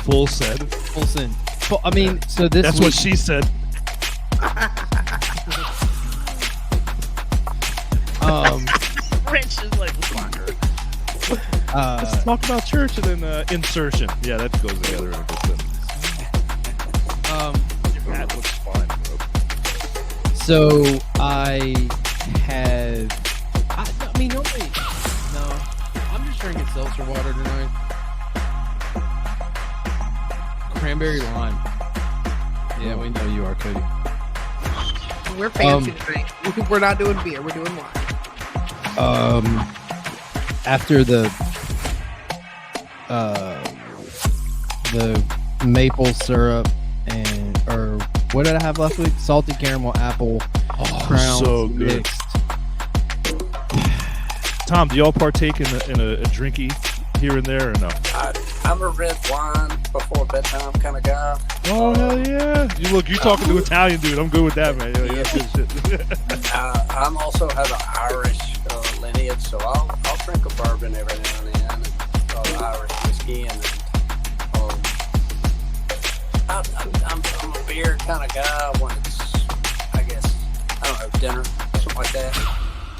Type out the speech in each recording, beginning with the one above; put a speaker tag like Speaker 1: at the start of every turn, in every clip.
Speaker 1: Full send.
Speaker 2: Full send. I mean, so this.
Speaker 1: That's what she said.
Speaker 3: Rich is like fucker.
Speaker 1: Let's talk about church and then insertion. Yeah, that goes together in a good sentence. Your hat looks fine, bro.
Speaker 2: So I mean, nobody. No, I'm just drinking seltzer water tonight. Cranberry lime. Yeah, we know you are, Cody.
Speaker 4: We're fancy tonight. We're not doing beer. We're doing wine.
Speaker 2: After the maple syrup or what did I have last week? Salted caramel apple crown
Speaker 1: so good.
Speaker 2: mixed.
Speaker 1: Tom, do y'all partake in a drinky here and there or no?
Speaker 5: I'm a red wine before bedtime kind of guy.
Speaker 1: Oh hell yeah! You talking to Italian dude? I'm good with that, man. Yeah, that's good shit.
Speaker 5: I'm also have an Irish lineage, so I'll drink a bourbon every now and then, and Irish whiskey, and I'm a beer kind of guy when it's, I guess, I don't know, dinner, something like that.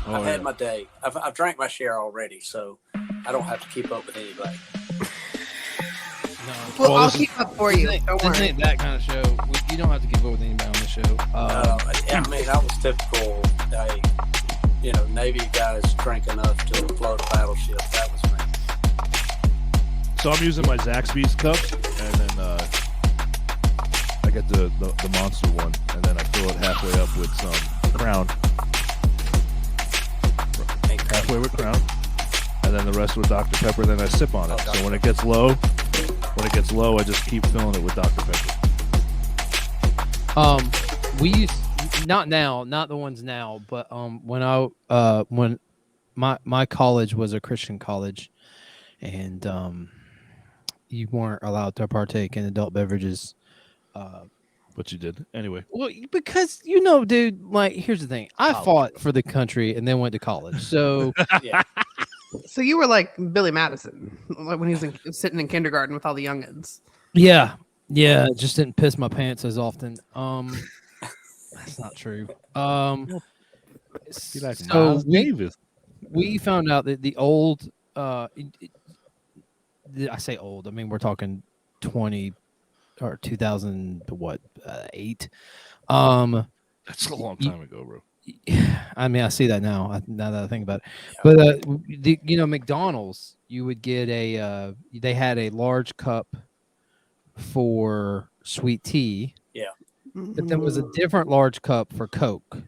Speaker 5: I've had my day. I've drank my share already, so I don't have to keep up with anybody.
Speaker 4: Well, I'll keep up for you. Don't
Speaker 2: This
Speaker 4: worry.
Speaker 2: ain't that kind of show. You don't have to keep up with anybody on the show.
Speaker 5: I mean, I was typical, Navy guys drink enough to float a battleship. That was me.
Speaker 1: So I'm using my Zaxby's cups, and then I get the monster one, and then I fill it halfway up with some Crown. Halfway with Crown, and then the rest with Dr. Pepper. Then I sip on it. So when it gets low, I just keep filling it with Dr. Pepper.
Speaker 2: We used not the ones now, but when my college was a Christian college, and you weren't allowed to partake in adult beverages.
Speaker 1: But you did anyway.
Speaker 2: Well, because dude, like here's the thing: I fought for the country and then went to college. So
Speaker 5: Yeah.
Speaker 4: So you were like Billy Madison, like when he was sitting in kindergarten with all the youngins.
Speaker 2: yeah, just didn't piss my pants as often. That's not true. So we found out that the old, I say old, I mean we're talking 20 or 2008.
Speaker 1: That's a long time ago, bro.
Speaker 2: I mean, I see that now. Now that I think about it, but McDonald's, you would get they had a large cup for sweet tea.
Speaker 5: Yeah.
Speaker 2: But there was a different large cup for Coke.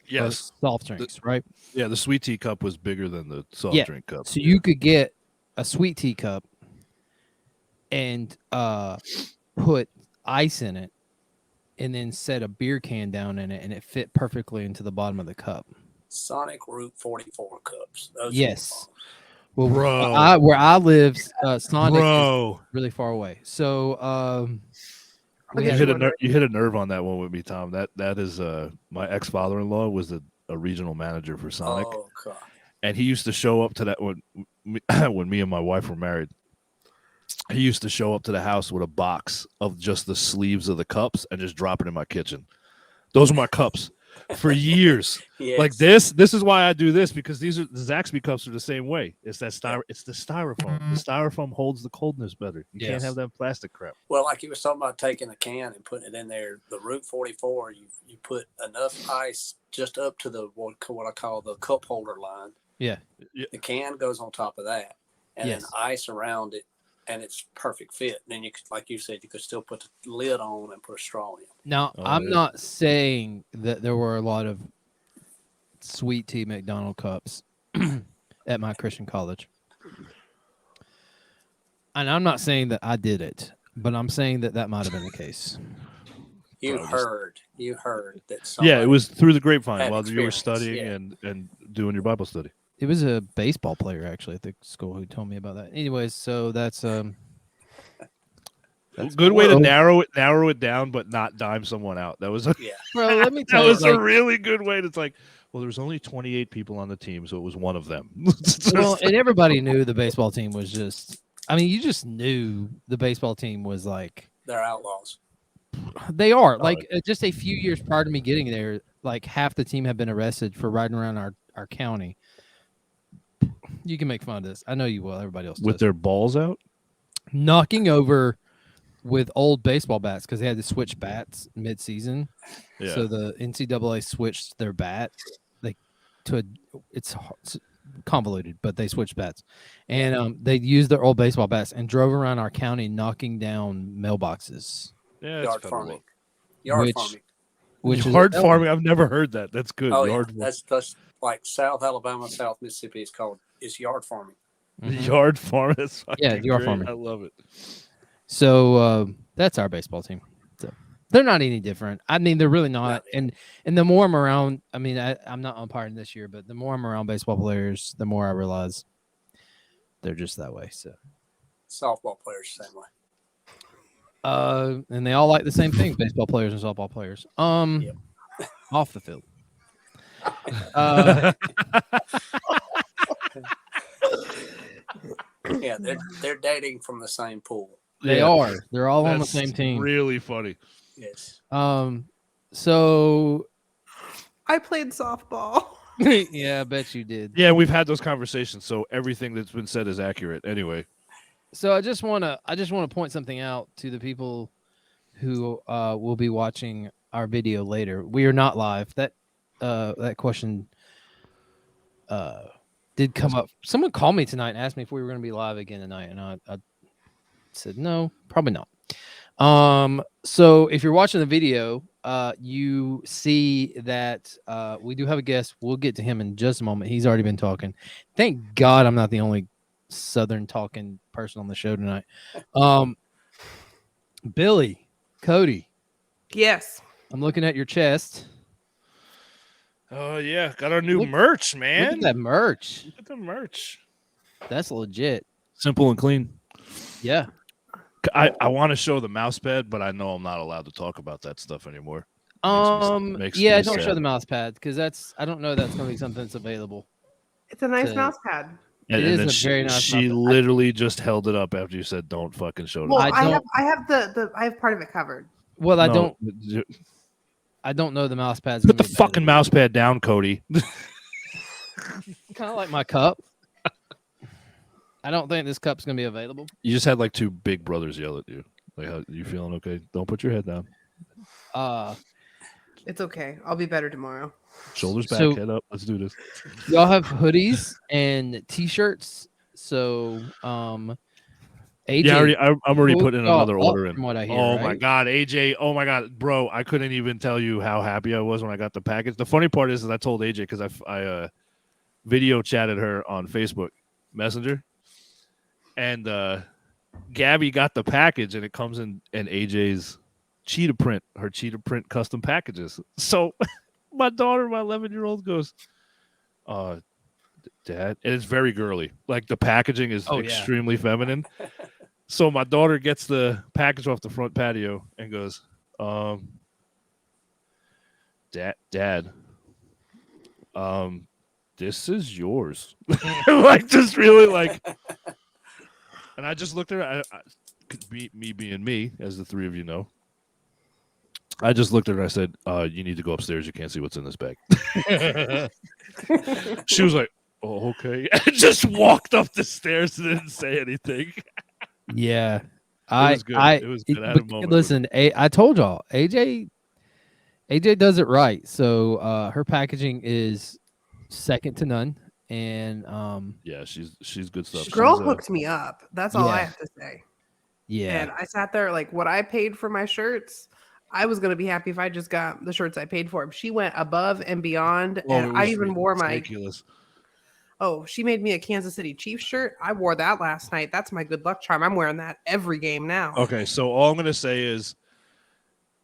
Speaker 1: Yes.
Speaker 2: Soft drinks, right?
Speaker 1: Yeah, the sweet tea cup was bigger than the soft drink cup.
Speaker 2: So you could get a sweet tea cup and put ice in it, and then set a beer can down in it, and it fit perfectly into the bottom of the cup.
Speaker 5: Sonic Route 44 cups. Those
Speaker 2: Yes.
Speaker 5: were
Speaker 2: Well,
Speaker 1: Bro.
Speaker 2: where I live, Sonic
Speaker 1: Bro,
Speaker 2: is really far away. So we
Speaker 1: you
Speaker 2: had-
Speaker 1: hit a nerve on that one with me, Tom. That is my ex-father-in-law was a regional manager for Sonic,
Speaker 5: Oh, God.
Speaker 1: and he used to show up to that when me and my wife were married. He used to show up to the house with a box of just the sleeves of the cups and just drop it in my kitchen. Those are my cups for years.
Speaker 5: Yes.
Speaker 1: Like this is why I do this, because the Zaxby cups are the same way. It's that it's the styrofoam. The styrofoam holds the coldness better. You can't have that plastic crap.
Speaker 5: Well, like you was talking about taking a can and putting it in there, the Route 44, you put enough ice just up to the what I call the cup holder line.
Speaker 2: Yeah.
Speaker 5: The can goes on top of that, and
Speaker 2: Yes.
Speaker 5: then ice around it, and it's perfect fit. And then you could, like you said, you could still put the lid on and put a straw in.
Speaker 2: Now, I'm not saying that there were a lot of sweet tea McDonald cups at my Christian college. And I'm not saying that I did it, but I'm saying that might have been the case.
Speaker 5: You heard that.
Speaker 1: Yeah, it was through the grapevine
Speaker 5: had
Speaker 1: while you were
Speaker 5: experience,
Speaker 1: studying and doing your Bible study.
Speaker 2: It was a baseball player actually at the school who told me about that. Anyways, so that's
Speaker 1: good way to narrow it down, but not dime someone out. That was
Speaker 2: Bro, let me
Speaker 1: that
Speaker 2: tell you,
Speaker 1: was a really good way. It's like, well, there's only 28 people on the team, so it was one of them.
Speaker 2: well, and everybody knew the baseball team was just I mean, you just knew the baseball team was like
Speaker 5: They're outlaws.
Speaker 2: they are. Like just a few years prior to me getting there, like half the team had been arrested for riding around our county. You can make fun of this. I know you will. Everybody else
Speaker 1: With
Speaker 2: does.
Speaker 1: their balls out?
Speaker 2: Knocking over with old baseball bats because they had to switch bats mid-season.
Speaker 1: Yeah.
Speaker 2: So the NCAA switched their bat it's convoluted, but they switched bats, and they used their old baseball bats and drove around our county knocking down mailboxes.
Speaker 1: Yeah,
Speaker 5: Yard farming. Yard farming.
Speaker 2: Which
Speaker 1: yard farming. I've never heard that. That's good.
Speaker 5: Oh,
Speaker 1: Yard
Speaker 5: yeah. That's like South Alabama, South Mississippi is called. It's yard farming.
Speaker 1: Yard farming. That's
Speaker 2: yard
Speaker 1: great.
Speaker 2: farming.
Speaker 1: I love it.
Speaker 2: So that's our baseball team. So they're not any different. I mean, they're really not. And the more I'm around, I mean, I'm not umpiring this year, but the more I'm around baseball players, the more I realize they're just that way. So
Speaker 5: Softball players the same way.
Speaker 2: And they all like the same thing, baseball players and softball players.
Speaker 5: Yep.
Speaker 2: Off the field.
Speaker 5: Yeah, they're dating from the same pool.
Speaker 2: They are. They're all on the same team.
Speaker 1: Really funny.
Speaker 5: Yes.
Speaker 2: So
Speaker 4: I played softball.
Speaker 2: yeah, I bet you did.
Speaker 1: Yeah, we've had those conversations, so everything that's been said is accurate. Anyway.
Speaker 2: So I just want to point something out to the people who will be watching our video later. We are not live. That question did come up. Someone called me tonight and asked me if we were going to be live again tonight, and I said no, probably not. So if you're watching the video, you see that we do have a guest. We'll get to him in just a moment. He's already been talking. Thank God I'm not the only Southern talking person on the show tonight. Billy, Cody.
Speaker 4: Yes.
Speaker 2: I'm looking at your chest.
Speaker 1: Oh yeah, got our new merch, man.
Speaker 2: Look at that merch.
Speaker 1: Look at the merch.
Speaker 2: That's legit.
Speaker 1: Simple and clean.
Speaker 2: Yeah.
Speaker 1: I want to show the mouse pad, but I know I'm not allowed to talk about that stuff anymore. Makes me
Speaker 2: Don't
Speaker 1: sad.
Speaker 2: show the mouse pad because I don't know that's going to be something that's available.
Speaker 4: It's a nice mouse pad.
Speaker 1: And,
Speaker 2: It
Speaker 1: and
Speaker 2: is
Speaker 1: then
Speaker 2: a very nice
Speaker 1: she
Speaker 2: mouse pad.
Speaker 1: literally just held it up after you said don't fucking show it.
Speaker 4: Well,
Speaker 2: I
Speaker 4: I have part of it covered.
Speaker 2: Well, I don't know the mouse pad's
Speaker 1: Put the
Speaker 2: gonna be
Speaker 1: fucking mouse pad down, Cody.
Speaker 2: kind of like my cup. I don't think this cup's gonna be available.
Speaker 1: You just had like two big brothers yell at you. Like, how you feeling? Okay, don't put your head down.
Speaker 4: It's okay. I'll be better tomorrow.
Speaker 1: Shoulders back,
Speaker 2: So-
Speaker 1: head up. Let's do this.
Speaker 2: Y'all have hoodies and t-shirts. So, AJ,
Speaker 1: Yeah, I'm already
Speaker 2: moved
Speaker 1: putting
Speaker 2: y'all
Speaker 1: another
Speaker 2: up
Speaker 1: order in.
Speaker 2: from what I hear,
Speaker 1: Oh my
Speaker 2: right?
Speaker 1: god, AJ! Oh my god, bro! I couldn't even tell you how happy I was when I got the package. The funny part is I told AJ because I video chatted her on Facebook Messenger, and Gabby got the package, and it comes in AJ's cheetah print, her cheetah print custom packages. So my daughter, my 11-year-old, goes, Dad, and it's very girly. Like the packaging is extremely feminine. So my daughter gets the package off the front patio and goes, Dad, this is yours. Like just really like. And I just looked at her. I could be me being me, as the three of you know. I just looked at her and I said, you need to go upstairs. You can't see what's in this bag. She was like, oh, okay. And just walked up the stairs and didn't say anything.
Speaker 2: Yeah.
Speaker 1: It was good. It was good. I had a moment
Speaker 2: Listen, I told y'all, AJ does it right. So her packaging is second to none. And
Speaker 1: yeah, she's good stuff.
Speaker 4: Girl
Speaker 1: She's,
Speaker 4: hooked me up. That's all I
Speaker 2: Yeah.
Speaker 4: have to say.
Speaker 2: yeah.
Speaker 4: And I sat there like what I paid for my shirts. I was gonna be happy if I just got the shirts I paid for. She went above and beyond,
Speaker 1: well,
Speaker 4: and I even wore my.
Speaker 1: ridiculous.
Speaker 4: Oh, she made me a Kansas City Chiefs shirt. I wore that last night. That's my good luck charm. I'm wearing that every game now.
Speaker 1: Okay, so all I'm gonna say is,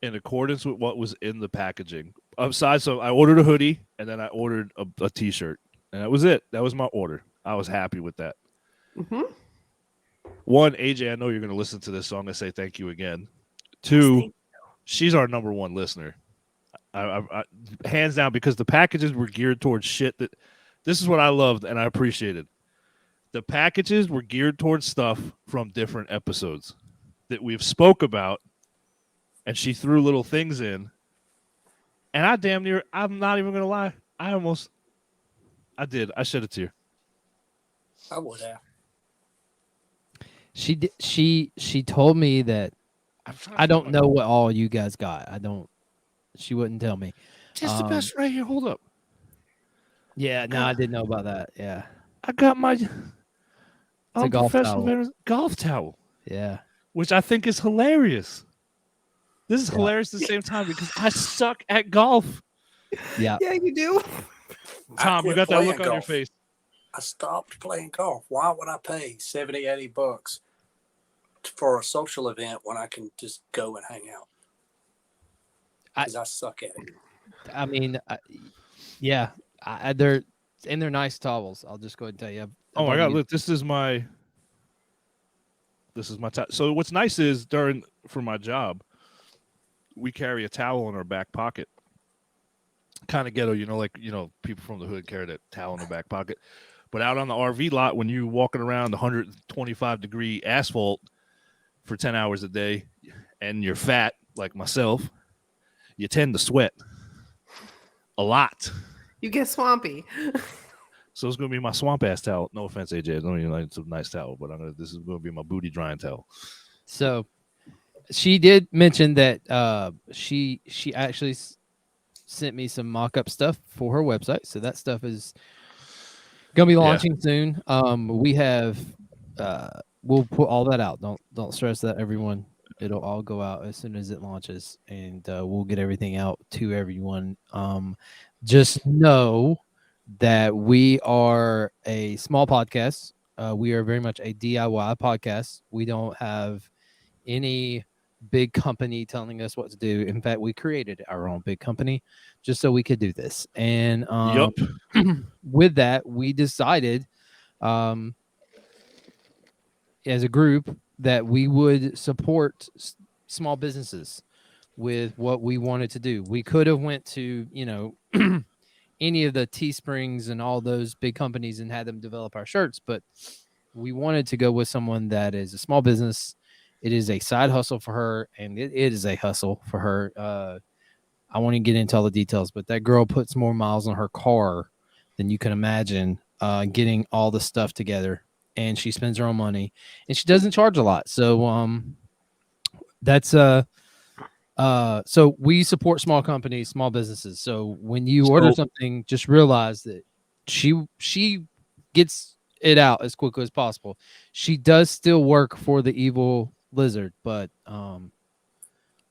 Speaker 1: in accordance with what was in the packaging, so I ordered a hoodie and then I ordered a T-shirt, and that was it. That was my order. I was happy with that.
Speaker 4: Mm-hmm.
Speaker 1: One, AJ, I know you're gonna listen to this, so I'm gonna say thank you again. Two, she's our number one listener. I hands down, because the packages were geared towards shit that. This is what I loved and I appreciated. The packages were geared towards stuff from different episodes that we've spoke about, and she threw little things in. And I'm not even going to lie, I did. I shed a tear.
Speaker 5: I would have.
Speaker 2: She told me that I don't know what all you guys got. She wouldn't tell me.
Speaker 1: Just the best right here. Hold up.
Speaker 2: Yeah, no, I didn't know about that. Yeah.
Speaker 1: I got my
Speaker 2: a golf towel.
Speaker 1: veterans golf towel,
Speaker 2: Yeah.
Speaker 1: which I think is hilarious. This is hilarious at the same time because I suck at golf.
Speaker 2: Yeah.
Speaker 4: Yeah, you do.
Speaker 1: Tom, you got that look on your face.
Speaker 5: I stopped playing golf. Why would I pay $70-$80 for a social event when I can just go and hang out? Because I suck at it.
Speaker 2: I mean, yeah, they're nice towels. I'll just go ahead and tell you.
Speaker 1: Oh my God! Look, this is my towel. So what's nice is for my job, we carry a towel in our back pocket. Kind of ghetto, people from the hood carry that towel in the back pocket. But out on the RV lot, when you're walking around 125-degree asphalt for 10 hours a day, and you're fat like myself, you tend to sweat a lot.
Speaker 4: You get swampy.
Speaker 1: So it's gonna be my swamp ass towel. No offense, AJ. I don't even like it's a nice towel, but this is gonna be my booty drying towel.
Speaker 2: So she did mention that she actually sent me some mock-up stuff for her website. So that stuff is gonna be launching soon. We have we'll put all that out. Don't stress that, everyone. It'll all go out as soon as it launches, and we'll get everything out to everyone. Just know that we are a small podcast. We are very much a DIY podcast. We don't have any big company telling us what to do. In fact, we created our own big company just so we could do this. And with that, we decided as a group that we would support small businesses with what we wanted to do. We could have went to, any of the Teesprings and all those big companies and had them develop our shirts, but we wanted to go with someone that is a small business. It is a side hustle for her, and it is a hustle for her. I won't even get into all the details, but that girl puts more miles on her car than you can imagine getting all the stuff together, and she spends her own money, and she doesn't charge a lot. So that's so we support small companies, small businesses. So when you order something, just realize that she gets it out as quickly as possible. She does still work for the evil lizard, but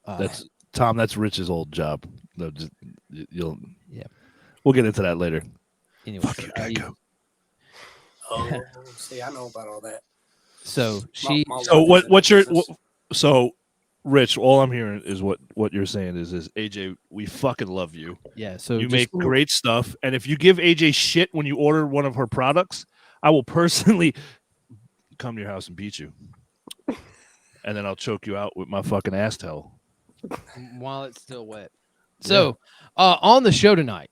Speaker 1: that's Tom. That's Rich's old job. We'll get into that later.
Speaker 2: Anyway,
Speaker 1: fuck you, Geico.
Speaker 5: Oh, see, I know about all that.
Speaker 2: So
Speaker 1: so Rich, all I'm hearing is what you're saying is AJ, we fucking love you.
Speaker 2: Yeah. So
Speaker 1: you make great stuff, and if you give AJ shit when you order one of her products, I will personally come to your house and beat you, and then I'll choke you out with my fucking ass towel
Speaker 2: while it's still wet. So on the show tonight,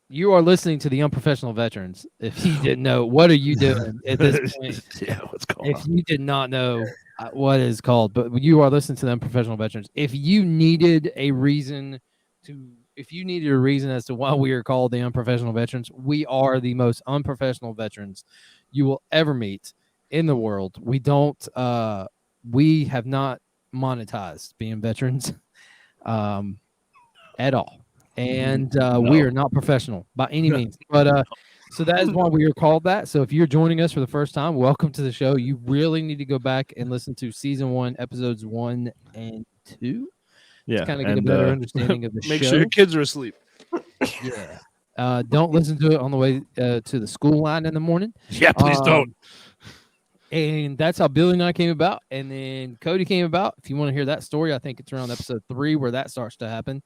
Speaker 2: you are listening to the Unprofessional Veterans. If you didn't know, what are you doing at this point?
Speaker 1: Yeah, what's going on?
Speaker 2: If you did not know what is called, but you are listening to the Unprofessional Veterans. If you needed a reason as to why we are called the Unprofessional Veterans, we are the most unprofessional veterans you will ever meet in the world. We have not monetized being veterans at all. And we are not professional by any means. But so that is why we are called that. So if you're joining us for the first time, welcome to the show. You really need to go back and listen to season 1, episodes 1 and 2.
Speaker 1: Yeah,
Speaker 2: to kind of get a better understanding of the show.
Speaker 1: Make sure your kids are asleep.
Speaker 2: Yeah. Don't listen to it on the way to the school line in the morning.
Speaker 1: Yeah, please don't.
Speaker 2: And that's how Billy and I came about. And then Cody came about. If you want to hear that story, I think it's around episode 3 where that starts to happen.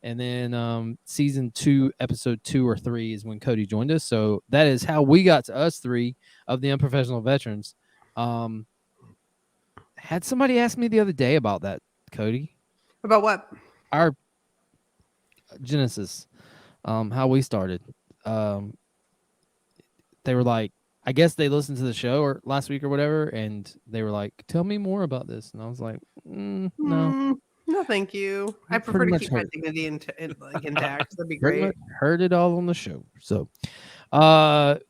Speaker 2: And then season 2, episode 2 or 3 is when Cody joined us. So that is how we got to us 3 of the Unprofessional Veterans. Had somebody ask me the other day about that, Cody.
Speaker 4: About what?
Speaker 2: Our Genesis, how we started. They were like, I guess they listened to the show or last week or whatever, and they were like, "Tell me more about this." And I was like, "No,
Speaker 4: No, thank you. I prefer
Speaker 2: pretty
Speaker 4: to
Speaker 2: much
Speaker 4: keep my
Speaker 2: heard
Speaker 4: dignity intact. That'd be
Speaker 2: pretty
Speaker 4: great.
Speaker 2: much heard it all on the show." So,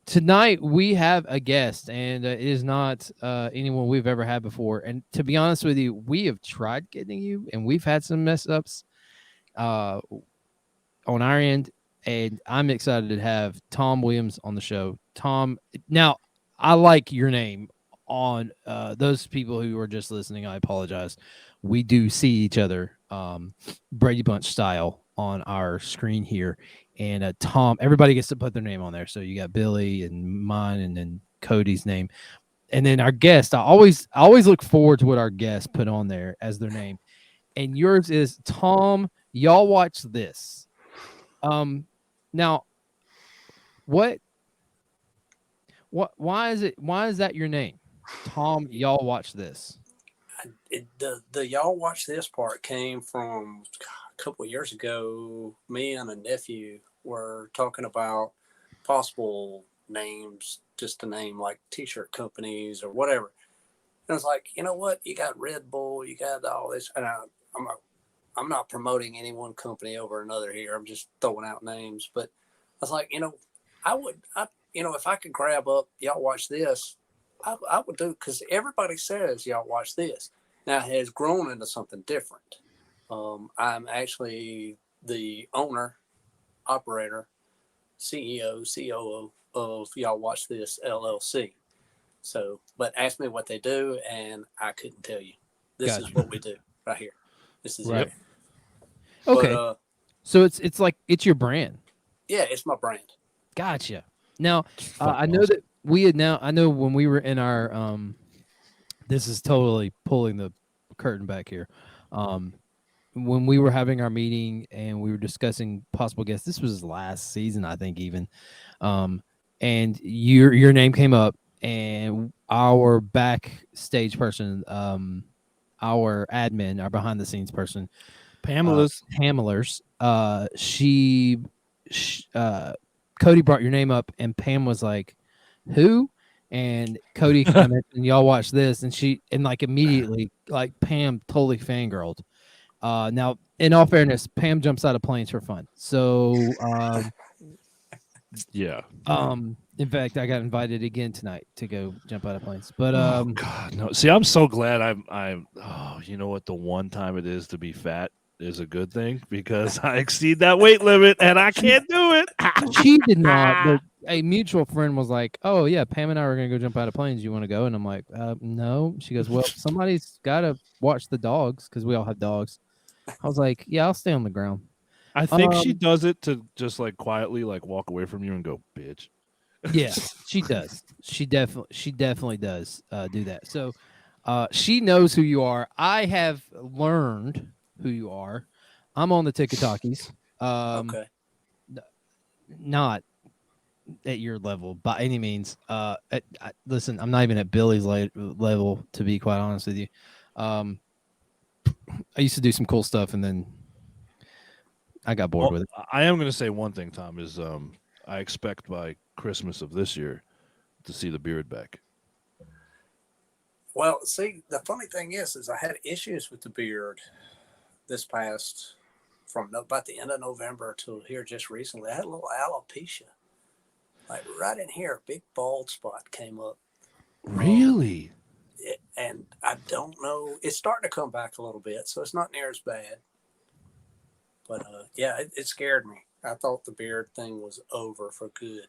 Speaker 2: tonight we have a guest, and it is not anyone we've ever had before. And to be honest with you, we have tried getting you, and we've had some mess ups on our end. And I'm excited to have Tom Williams on the show. Tom, now I like your name. On those people who are just listening, I apologize. We do see each other Brady Bunch style on our screen here. And Tom, everybody gets to put their name on there. So you got Billy and mine and then Cody's name. And then our guest, I always look forward to what our guests put on there as their name. And yours is Tom, y'all watch this. Now why is that your name? Tom, y'all watch this.
Speaker 5: The y'all watch this part came from a couple of years ago. Me and a nephew were talking about possible names, just to name like t-shirt companies or whatever. And I was like, you know what? You got Red Bull, you got all this, and I'm not promoting any one company over another here. I'm just throwing out names. But I was like, if I could grab up, y'all watch this, I would do, because everybody says y'all watch this. Now it has grown into something different. I'm actually the owner, operator, CEO, COO of Y'all Watch This LLC. So, but ask me what they do, and I couldn't tell you. This is what we do right here. This is
Speaker 2: right.
Speaker 5: it.
Speaker 2: Okay.
Speaker 5: But,
Speaker 2: so it's like it's your brand.
Speaker 5: Yeah, it's my brand.
Speaker 2: Gotcha. Now I know that I know when we were in our this is totally pulling the curtain back here. When we were having our meeting and we were discussing possible guests, this was last season, I think, even. And your name came up, and our backstage person, our admin, our behind the scenes person, Pamela's, Cody brought your name up, and Pam was like, "Who?" And Cody commented, and y'all watch this, and like immediately, like Pam totally fangirled. Now, in all fairness, Pam jumps out of planes for fun. So,
Speaker 1: yeah.
Speaker 2: In fact, I got invited again tonight to go jump out of planes. But
Speaker 1: oh God, no. See, I'm so glad I'm. Oh, you know what? The one time it is to be fat is a good thing because I exceed that weight limit and I can't do it.
Speaker 2: She did not. But a mutual friend was like, "Oh yeah, Pam and I were gonna go jump out of planes. You want to go?" And I'm like, "No." She goes, "Well, somebody's got to watch the dogs because we all have dogs." I was like, "Yeah, I'll stay on the ground."
Speaker 1: I think she does it to just like quietly like walk away from you and go, "Bitch."
Speaker 2: Yeah, she does. She definitely does do that. So she knows who you are. I have learned who you are. I'm on the TikTokies.
Speaker 5: Okay.
Speaker 2: Not at your level by any means. Listen, I'm not even at Billy's level, to be quite honest with you. I used to do some cool stuff, and then I got bored with it.
Speaker 1: I am going to say one thing, Tom, is I expect by Christmas of this year to see the beard back.
Speaker 5: Well, see, the funny thing is I had issues with the beard this past, from about the end of November till here just recently. I had a little alopecia. Like right in here, a big bald spot came up.
Speaker 1: Really?
Speaker 5: And I don't know. It's starting to come back a little bit, so it's not near as bad. But yeah, it scared me. I thought the beard thing was over for good.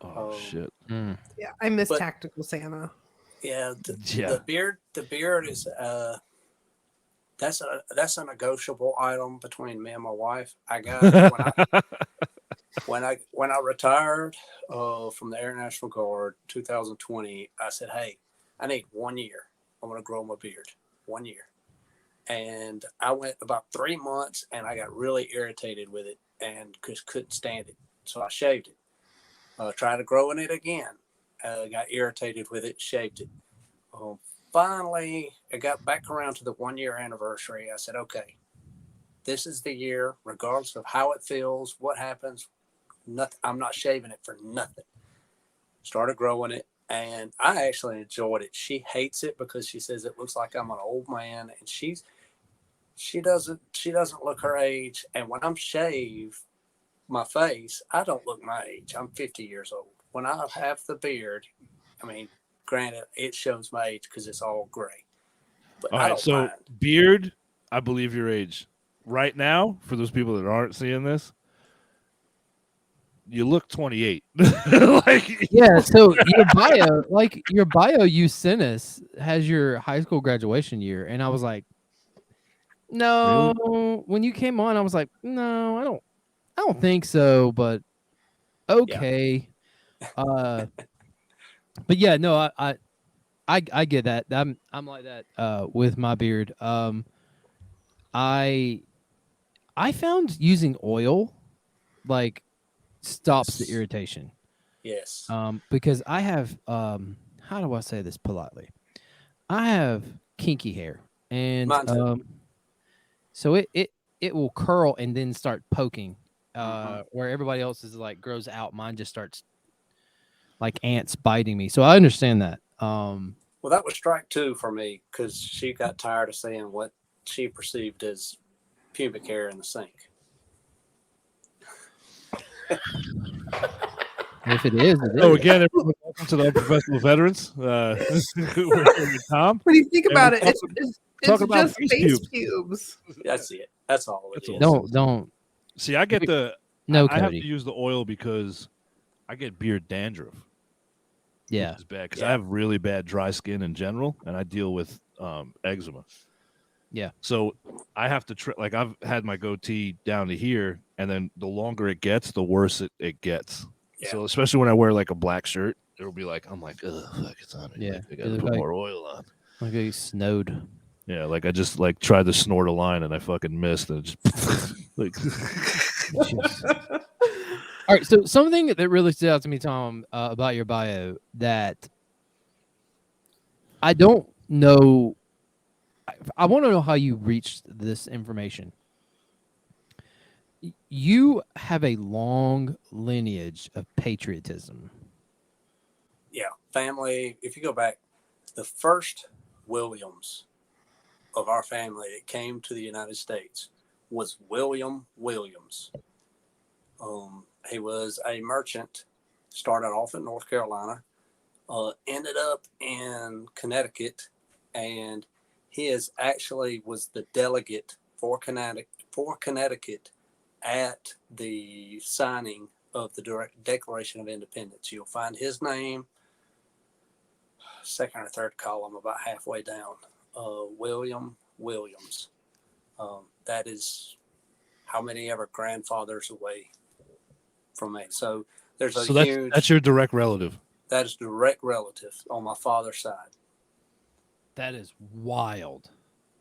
Speaker 1: Oh shit!
Speaker 4: Yeah, I miss Tactical Santa.
Speaker 5: Yeah, the beard is that's a negotiable item between me and my wife. I got when I retired from the Air National Guard 2020. I said, hey, I need 1 year. I'm gonna grow my beard 1 year. And I went about 3 months, and I got really irritated with it and just couldn't stand it. So I shaved it. Tried to growing it again. Got irritated with it, shaved it. Finally, I got back around to the 1 year anniversary. I said, okay, this is the year, regardless of how it feels, what happens. Nothing. I'm not shaving it for nothing. Started growing it. and I actually enjoyed it. She hates it because she says it looks like I'm an old man, and she doesn't look her age. And when I'm shaved my face, I don't look my age. I'm 50 years old. When I have the beard, I mean, granted, it shows my age because it's all gray. But
Speaker 1: All
Speaker 5: I
Speaker 1: right,
Speaker 5: don't
Speaker 1: so
Speaker 5: mind.
Speaker 1: beard, I believe your age. Right now, for those people that aren't seeing this, you look 28. Like,
Speaker 2: Yeah, so your bio you sent us has your high school graduation year, and I was like, no. When you came on, I was like, no, I don't think so, but okay. But yeah, no, I get that. I'm like that with my beard. I found using oil like stops the
Speaker 5: Yes.
Speaker 2: irritation.
Speaker 5: Yes.
Speaker 2: Because I have how do I say this politely? I have kinky hair, and
Speaker 5: Mine too.
Speaker 2: so it will curl and then start poking.
Speaker 5: Mhm.
Speaker 2: Where everybody else is like grows out, mine just starts like ants biting me. So I understand that.
Speaker 5: Well, that was strike two for me because she got tired of seeing what she perceived as pubic hair in the sink.
Speaker 2: If it is, it
Speaker 1: so
Speaker 2: is.
Speaker 1: again, everyone, welcome to the Unprofessional Veterans. We're here with Tom.
Speaker 4: When you think
Speaker 1: And
Speaker 4: about
Speaker 1: we're
Speaker 4: it, it's
Speaker 1: talking about
Speaker 4: just
Speaker 1: face
Speaker 4: face
Speaker 1: pubes.
Speaker 4: pubes.
Speaker 5: That's it. That's all it
Speaker 1: That's
Speaker 5: is.
Speaker 1: all.
Speaker 2: Don't.
Speaker 1: See, I get
Speaker 2: No,
Speaker 1: I have
Speaker 2: Cody.
Speaker 1: to use the oil because I get beard dandruff.
Speaker 2: Yeah.
Speaker 1: Which is bad because
Speaker 5: Yeah.
Speaker 1: I have really bad dry skin in general, and I deal with eczema.
Speaker 2: Yeah.
Speaker 1: So I have to like I've had my goatee down to here, and then the longer it gets, the worse it gets.
Speaker 5: Yeah.
Speaker 1: So especially when I wear like a black shirt, it'll be like I'm like, ugh, fuck, it's on.
Speaker 2: Yeah.
Speaker 1: Like, I
Speaker 2: You
Speaker 1: gotta
Speaker 2: look
Speaker 1: put
Speaker 2: like-
Speaker 1: more oil on.
Speaker 2: Like a snowed.
Speaker 1: Yeah, like I just like tried to snort a line and I fucking missed, and it just like.
Speaker 2: All right, so something that really stood out to me, Tom, about your bio that I don't know. I want to know how you reached this information. You have a long lineage of patriotism.
Speaker 5: Yeah. Family, if you go back, the first Williams of our family that came to the United States was William Williams. He was a merchant, started off in North Carolina, ended up in Connecticut, and he was the delegate for Connecticut at the signing of the Declaration of Independence. You'll find his name, second or third column, about halfway down. William Williams. That is how many ever grandfathers away from me. So there's a huge.
Speaker 1: That's your direct relative.
Speaker 5: That is direct relative on my father's side.
Speaker 2: That is wild.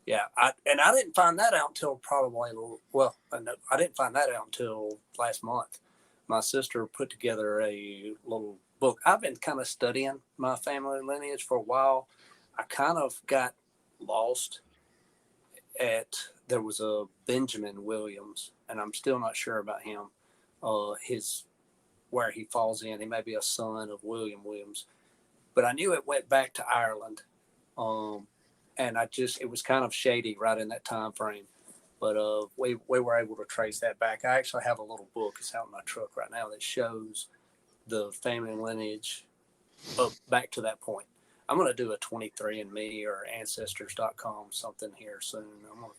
Speaker 5: Yeah, I didn't find that out until I didn't find that out until last month. My sister put together a little book. I've been kind of studying my family lineage for a while. I kind of got lost there was a Benjamin Williams, and I'm still not sure about him. Where he falls in. He may be a son of William Williams, but I knew it went back to Ireland. And it was kind of shady right in that time frame. But we were able to trace that back. I actually have a little book. It's out in my truck right now that shows the family lineage up back to that point. I'm going to do a 23andMe or Ancestors.com something here soon. I'm going to,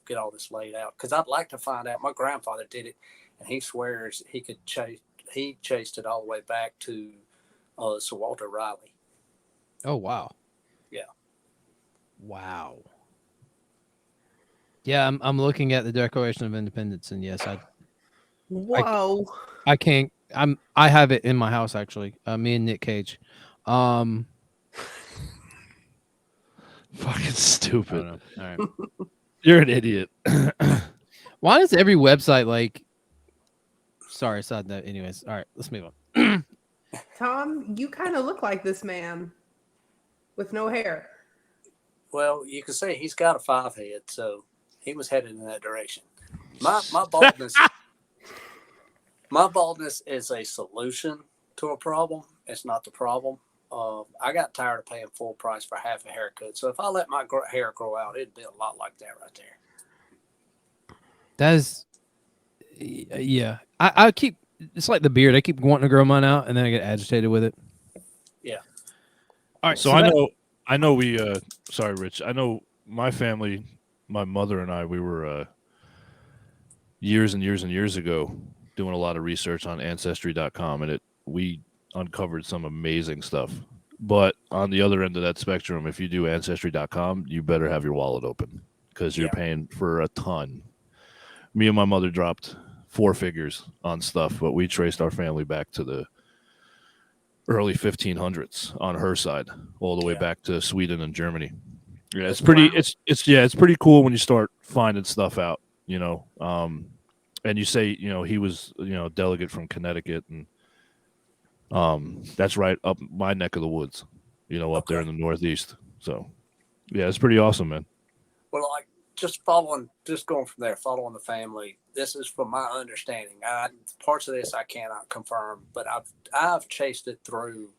Speaker 5: get all this laid out because I'd like to find out. My grandfather did it, and he swears he chased it all the way back to Sir Walter Raleigh.
Speaker 2: Oh, wow.
Speaker 5: Yeah.
Speaker 2: Wow. Yeah, I'm looking at the Declaration of Independence, and yes,
Speaker 4: Whoa.
Speaker 2: I can't. I have it in my house actually. Me and Nick Cage.
Speaker 1: Fucking
Speaker 2: I
Speaker 1: stupid.
Speaker 2: don't know. All right.
Speaker 1: You're an idiot.
Speaker 2: Why is every website like? Sorry, side note. Anyways, all right, let's move on.
Speaker 4: Tom, you kind of look like this man with no hair.
Speaker 5: Well, you could say he's got a 5 head, so he was headed in that direction. My baldness, my baldness is a solution to a problem. It's not the problem. I got tired of paying full price for half a haircut. So if I let my hair grow out, it'd be a lot like that right there.
Speaker 2: That is, yeah. I keep, it's like the beard. I keep wanting to grow mine out, and then I get agitated with it.
Speaker 5: Yeah.
Speaker 2: All right.
Speaker 1: So I know we, sorry, Rich. I know my family, my mother and I, we were years and years and years ago doing a lot of research on Ancestry.com, and we uncovered some amazing stuff. But on the other end of that spectrum, if you do Ancestry.com, you better have your wallet open because you're paying for a ton. Me and my mother dropped 4 figures on stuff, but we traced our family back to the early 1500s on her side, all the way back to Sweden and Germany. Yeah, it's pretty.
Speaker 4: Wow.
Speaker 1: It's pretty cool when you start finding stuff out, you know. And you say, you know, he was, you know, a delegate from Connecticut, and that's right up my neck of the woods, you know, up there in the Northeast. So, yeah, it's pretty awesome, man.
Speaker 5: Well, like just going from there, following the family. This is from my understanding. Parts of this I cannot confirm, but I've chased it through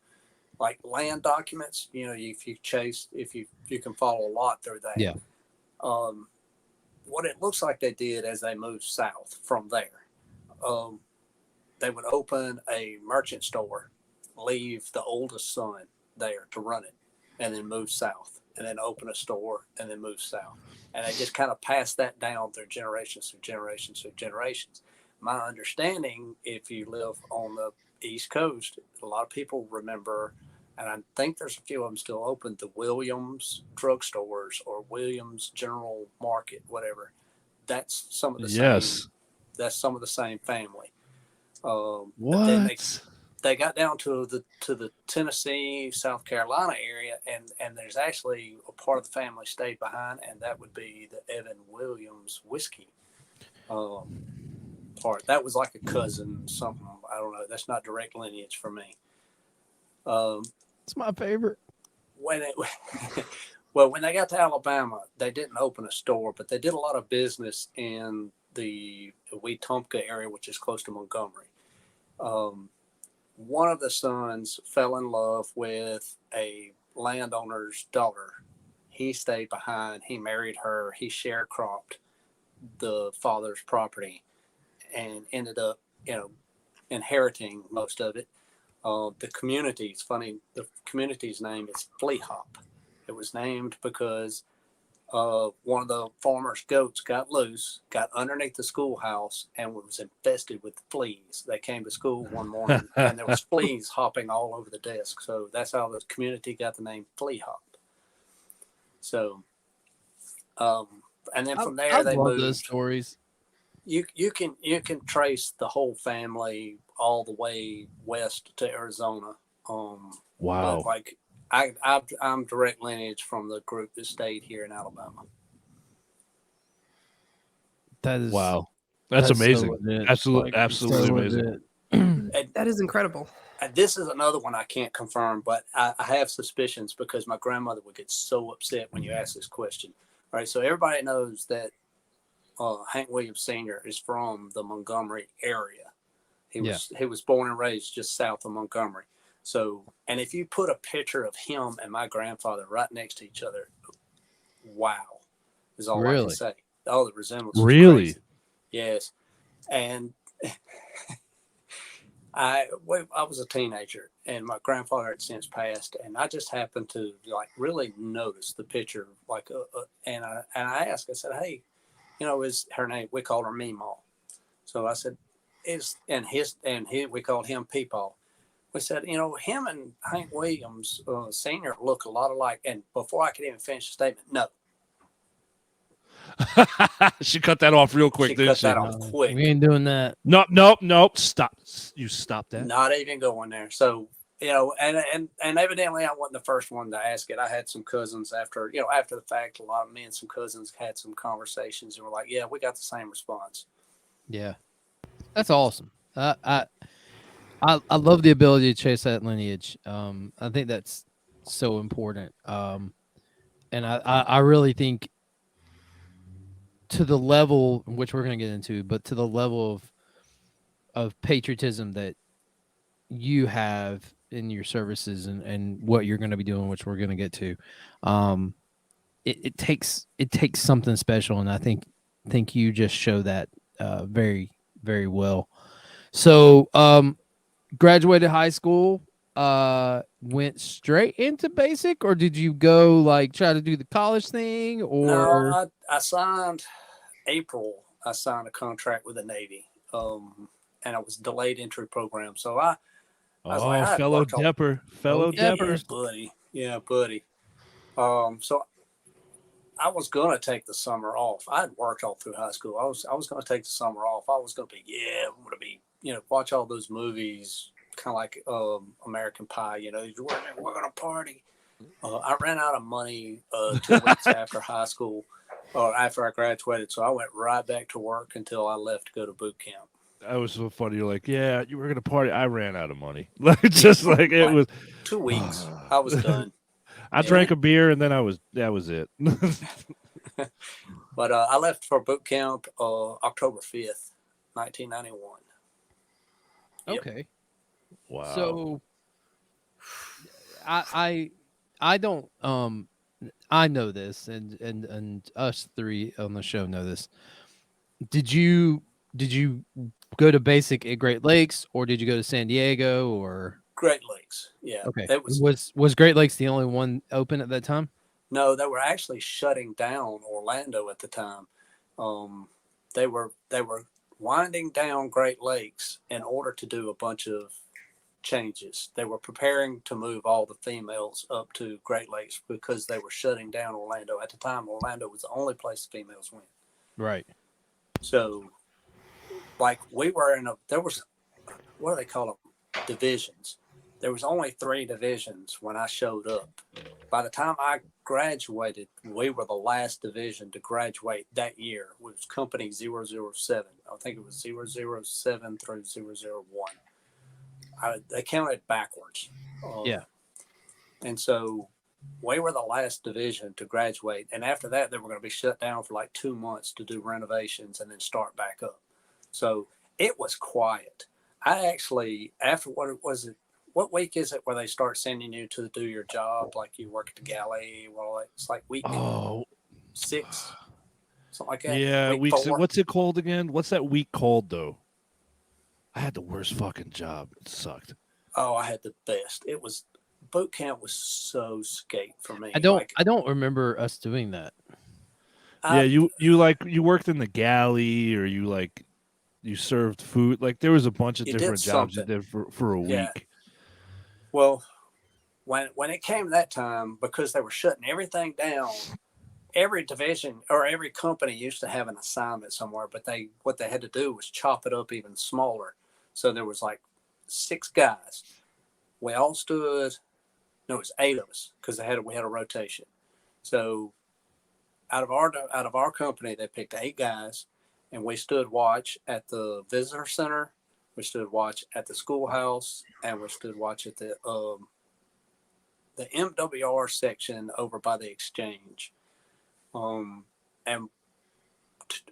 Speaker 5: like land documents. You know, if you can follow a lot through that.
Speaker 2: Yeah.
Speaker 5: What it looks like they did as they moved south from there, they would open a merchant store, leave the oldest son there to run it, and then move south, and then open a store, and then move south. And they just kind of pass that down through generations through generations through generations. My understanding, if you live on the East Coast, a lot of people remember, and I think there's a few of them still open, the Williams drugstores or Williams General Market, whatever. That's some of the same. That's some of the same family.
Speaker 1: What?
Speaker 5: But then they got down to the Tennessee, South Carolina area, and there's actually a part of the family stayed behind, and that would be the Evan Williams whiskey part. That was like a cousin, something. I don't know. That's not direct lineage for me.
Speaker 2: It's my favorite.
Speaker 5: When they got to Alabama, they didn't open a store, but they did a lot of business in the Wetumpka area, which is close to Montgomery. One of the sons fell in love with a landowner's daughter. He stayed behind. He married her. He sharecropped the father's property and ended up, inheriting most of it. The community, it's funny, the community's name is Flea Hop. It was named because one of the farmer's goats got loose, got underneath the schoolhouse, and was infested with fleas. They came to school one morning, and there was fleas hopping all over the desk. So that's how the community got the name Flea Hop. So, and then from there they moved.
Speaker 2: Those stories.
Speaker 5: You can trace the whole family all the way west to Arizona.
Speaker 1: Wow.
Speaker 5: But like I'm direct lineage from the group that stayed here in Alabama.
Speaker 2: That is
Speaker 1: wow. That's amazing.
Speaker 2: So
Speaker 1: Absolutely amazing.
Speaker 4: That is incredible.
Speaker 5: And this is another one I can't confirm, but I have suspicions because my grandmother would get so upset when you ask this question. All right, so everybody knows that Hank Williams Sr. is from the Montgomery area. He was born and raised just south of Montgomery. So, and if you put a picture of him and my grandfather right next to each other, wow, is all I can say. Oh, the resemblance.
Speaker 1: Really?
Speaker 5: Crazy. Yes. And I was a teenager, and my grandfather had since passed, and I just happened to like really notice the picture, like, and I asked, I said, hey, is her name? We called her Meemaw. So I said, we called him Peepaw. We said, him and Hank Williams Sr. look a lot alike. And before I could even finish the statement, no.
Speaker 1: She cut that off real quick, didn't she?
Speaker 5: Cut that off quick.
Speaker 2: We ain't doing that.
Speaker 1: Nope. Stop. You stop that.
Speaker 5: Not even going there. So, and evidently I wasn't the first one to ask it. I had some cousins after the fact, a lot of me and some cousins had some conversations and were like, yeah, we got the same response.
Speaker 2: Yeah. That's awesome. I love the ability to chase that lineage. I think that's so important. And I really think to the level, which we're going to get into, but to the level of patriotism that you have in your services and what you're going to be doing, which we're going to get to. It takes something special, and I think you just show that very, very well. So graduated high school, went straight into basic, or did you go like try to do the college thing? Or
Speaker 5: No, I signed April. I signed a contract with the Navy, and I was delayed entry program. So I was like, I had
Speaker 1: fellow
Speaker 5: worked all,
Speaker 1: Depper, fellow
Speaker 2: Depper.
Speaker 1: Deppers.
Speaker 5: yeah, buddy. So I was gonna take the summer off. I had worked all through high school. I was gonna take the summer off. I was gonna be watch all those movies, kind of like American Pie. We're gonna party. I ran out of money 2 weeks after high school, or after I graduated. So I went right back to work until I left to go to boot camp.
Speaker 1: That was so funny. You're like, yeah, you were gonna party. I ran out of money. Like just like it was
Speaker 5: 2 weeks. I was done.
Speaker 1: I drank a beer and then that was it.
Speaker 5: But I left for boot camp October 5th, 1991. Yep.
Speaker 2: okay.
Speaker 1: Wow.
Speaker 2: So I don't I know this, and us three on the show know this. Did you go to basic at Great Lakes, or did you go to San Diego, or
Speaker 5: Great Lakes. Yeah.
Speaker 2: okay?
Speaker 5: It
Speaker 2: Was Great Lakes the only one open at that time?
Speaker 5: No, they were actually shutting down Orlando at the time. They were winding down Great Lakes in order to do a bunch of changes. They were preparing to move all the females up to Great Lakes because they were shutting down Orlando. At the time, Orlando was the only place females went.
Speaker 2: Right.
Speaker 5: So, like, we were there was, what do they call them? Divisions. There was only 3 divisions when I showed up. By the time I graduated, we were the last division to graduate that year. It was Company 007. I think it was 007 through 001. They counted backwards.
Speaker 2: Yeah.
Speaker 5: And so we were the last division to graduate. And after that, they were going to be shut down for like 2 months to do renovations and then start back up. So it was quiet. I actually, after what week is it where they start sending you to do your job? Like you work at the galley. Well, it's like week 6, something like that.
Speaker 1: Yeah,
Speaker 5: week 4.
Speaker 1: What's it called again? What's that week called though? I had the worst fucking job. It sucked.
Speaker 5: Oh, I had the best. It was boot camp was so skate for me.
Speaker 2: I don't remember us doing that.
Speaker 1: Yeah, you worked in the galley, or you served food. Like there was a bunch of different jobs you did for a week.
Speaker 5: Well, when it came that time, because they were shutting everything down, every division or every company used to have an assignment somewhere, but what they had to do was chop it up even smaller. So there was like 6 guys. We all stood. No, it was 8 of us because we had a rotation. So out of our company, they picked 8 guys, and we stood watch at the visitor center. We stood watch at the schoolhouse, and we stood watch at the MWR section over by the exchange. And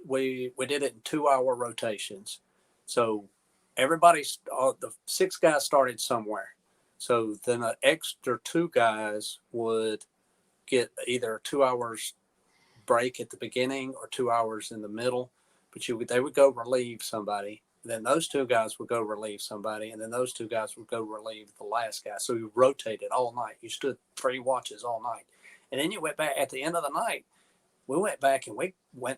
Speaker 5: we did it in 2-hour rotations. So the 6 guys started somewhere. So then an extra 2 guys would get either 2 hours break at the beginning or 2 hours in the middle. But they would go relieve somebody. Then those 2 guys would go relieve somebody, and then those 2 guys would go relieve the last guy. So you rotated all night. You stood 3 watches all night. And then you went back at the end of the night. We went back and we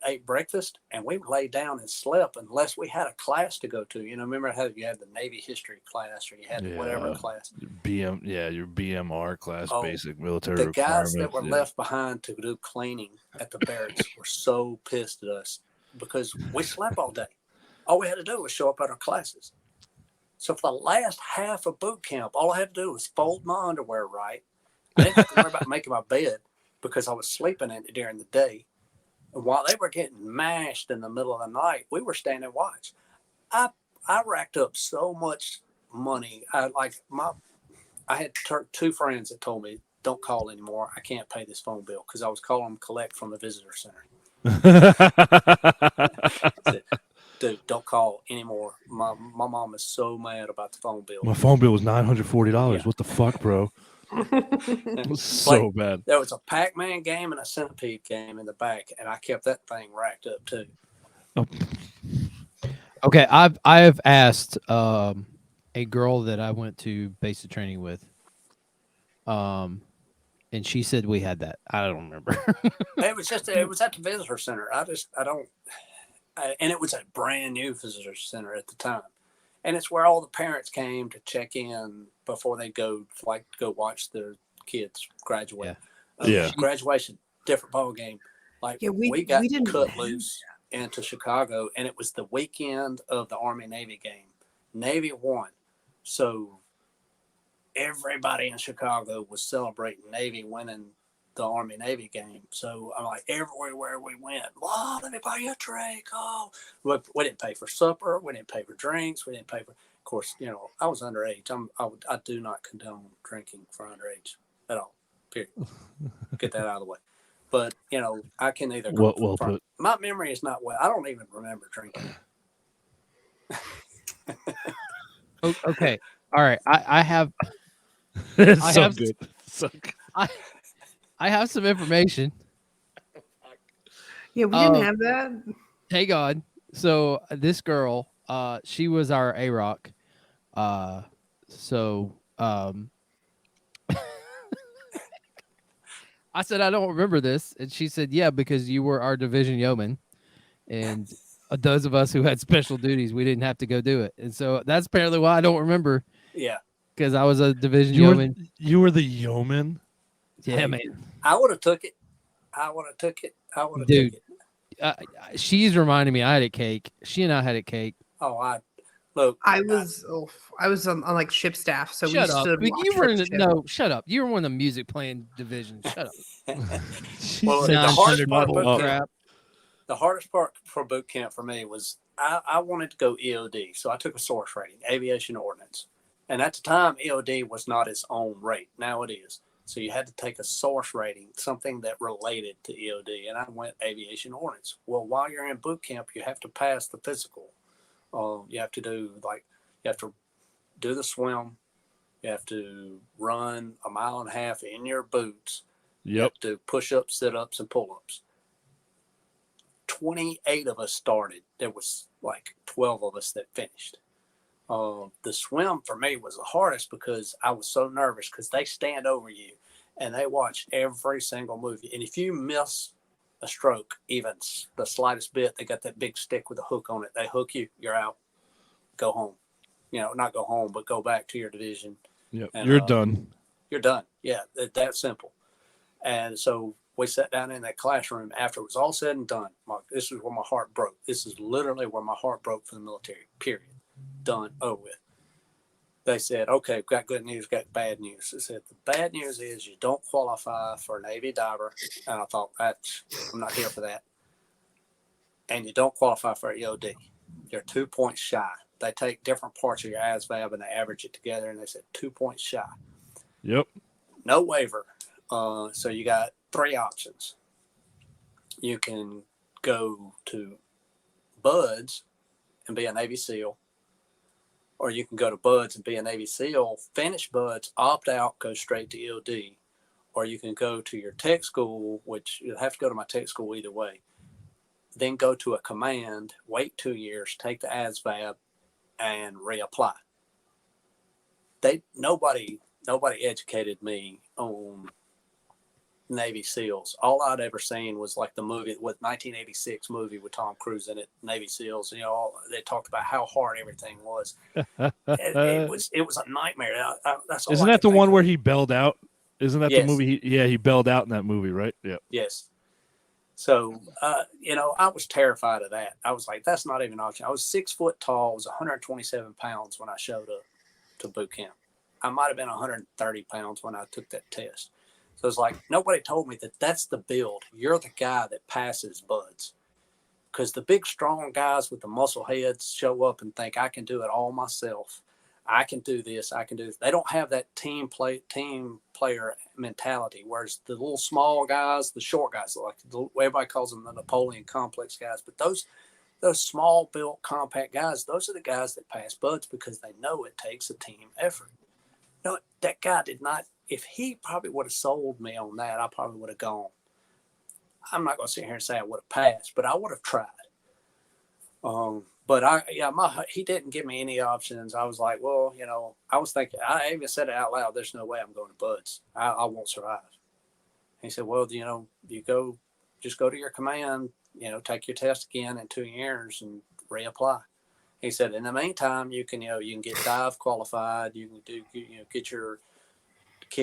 Speaker 5: ate breakfast, and we laid down and slept unless we had a class to go to. Remember how you had the Navy history class, or you had whatever class.
Speaker 1: Your BMR class, basic military
Speaker 5: The guys
Speaker 1: requirements.
Speaker 5: that were left behind to do cleaning at the barracks were so pissed at us because we slept all day. All we had to do was show up at our classes. So for the last half of boot camp, all I had to do was fold my underwear right. I didn't have to worry about making my bed because I was sleeping in it during the day. And while they were getting mashed in the middle of the night, we were standing watch. I racked up so much money. I had 2 friends that told me, "Don't call anymore. I can't pay this phone bill," because I was calling them collect from the visitor center. Dude, don't call anymore. My mom is so mad about the phone bill.
Speaker 1: My phone bill was $940.
Speaker 5: Yeah.
Speaker 1: What the fuck, bro? It was so bad.
Speaker 5: There was a Pac-Man game and a Centipede game in the back, and I kept that thing racked up too.
Speaker 1: Oh,
Speaker 2: Okay, I have asked a girl that I went to basic training with, and she said we had that. I don't remember.
Speaker 5: It was at the visitor center. And it was a brand new visitor center at the time, and it's where all the parents came to check in before they go watch their kids graduate.
Speaker 1: Yeah.
Speaker 5: Graduation, different ball game. Like we didn't cut loose into Chicago, and it was the weekend of the Army-Navy game. Navy won, so everybody in Chicago was celebrating Navy winning the Army-Navy game. So I'm like, everywhere we went, wow, let me buy you a drink. Oh, we didn't pay for supper. We didn't pay for drinks. We didn't pay for, of course, I was underage. I do not condone drinking for underage at all, period. Get that out of the way. But, I can either go
Speaker 1: well put.
Speaker 5: My memory is not well. I don't even remember drinking.
Speaker 2: Okay. All right. I have
Speaker 1: It's
Speaker 2: I
Speaker 1: so
Speaker 2: have-
Speaker 1: good. So good.
Speaker 2: I have some information.
Speaker 4: Yeah, we didn't have that.
Speaker 2: Hey God. So this girl, she was our A-Rock. I said, I don't remember this. And she said, yeah, because you were our division yeoman. And those of us who had special duties, we didn't have to go do it. And so that's apparently why I don't remember.
Speaker 5: Yeah.
Speaker 2: Because I was a division yeoman.
Speaker 1: You were the yeoman?
Speaker 2: Yeah, man.
Speaker 5: I would have took it.
Speaker 2: Dude. She's reminding me I had a cake. She and I had a cake.
Speaker 5: Oh,
Speaker 4: I was on like ship staff, so
Speaker 2: Shut
Speaker 4: we
Speaker 2: up.
Speaker 4: stood.
Speaker 2: You were in shut up. You were one of the music playing division. Shut up.
Speaker 5: Well, the hardest part
Speaker 1: level up.
Speaker 2: Crap.
Speaker 5: The hardest part for boot camp for me was I wanted to go EOD, so I took a source rating, Aviation Ordnance. And at the time, EOD was not its own rate. Now it is. So you had to take a source rating, something that related to EOD, and I went Aviation Ordnance. Well, while you're in boot camp, you have to pass the physical. You have to do the swim. You have to run 1.5 miles in your boots.
Speaker 1: Yep.
Speaker 5: You have to do push-ups, sit-ups, and pull-ups. 28 of us started. There was like 12 of us that finished. The swim for me was the hardest because I was so nervous because they stand over you and they watch every single movie. And if you miss a stroke, even the slightest bit, they got that big stick with a hook on it. They hook you, you're out, go home. Not go home, but go back to your division.
Speaker 1: Yep.
Speaker 5: And,
Speaker 1: You're done.
Speaker 5: You're done. Yeah, that's simple. And so we sat down in that classroom after it was all said and done. This is where my heart broke. This is literally where my heart broke for the military, period. Done, over with. They said, okay, we've got good news, got bad news. They said, the bad news is you don't qualify for a Navy diver. And I thought, I'm not here for that. And you don't qualify for EOD. You're 2 points shy. They take different parts of your ASVAB and they average it together, and they said 2 points shy.
Speaker 1: Yep.
Speaker 5: No waiver. So you got 3 options. You can go to BUDS and be a Navy SEAL, or you can go to BUDS and be a Navy SEAL, finish BUDS, opt out, go straight to EOD, or you can go to your tech school, which you'll have to go to my tech school either way, then go to a command, wait 2 years, take the ASVAB, and reapply. Nobody educated me on Navy SEALs. All I'd ever seen was like the movie with 1986 movie with Tom Cruise in it, Navy SEALs. They talked about how hard everything was. it was a nightmare. That's all.
Speaker 1: Isn't that the one where he bailed out? Isn't that
Speaker 5: Yes.
Speaker 1: the movie? He bailed out in that movie, right? Yeah.
Speaker 5: Yes. So, I was terrified of that. I was like, that's not even an option. I was 6 foot tall. I was 127 pounds when I showed up to boot camp. I might have been 130 pounds when I took that test. So it's like, nobody told me that that's the build. You're the guy that passes BUDS. Because the big, strong guys with the muscle heads show up and think, I can do it all myself. I can do this. I can do this. They don't have that team player mentality. Whereas the little small guys, the short guys, everybody calls them the Napoleon complex guys. But those small built compact guys, those are the guys that pass buds because they know it takes a team effort. No, that guy did not. If he probably would have sold me on that, I probably would have gone. I'm not going to sit here and say I would have passed, but I would have tried. But he didn't give me any options. I was like, well, I was thinking, I even said it out loud. There's no way I'm going to buds. I won't survive. He said, well, just go to your command, take your test again in 2 years and reapply. He said, in the meantime, you can get dive qualified. You can get your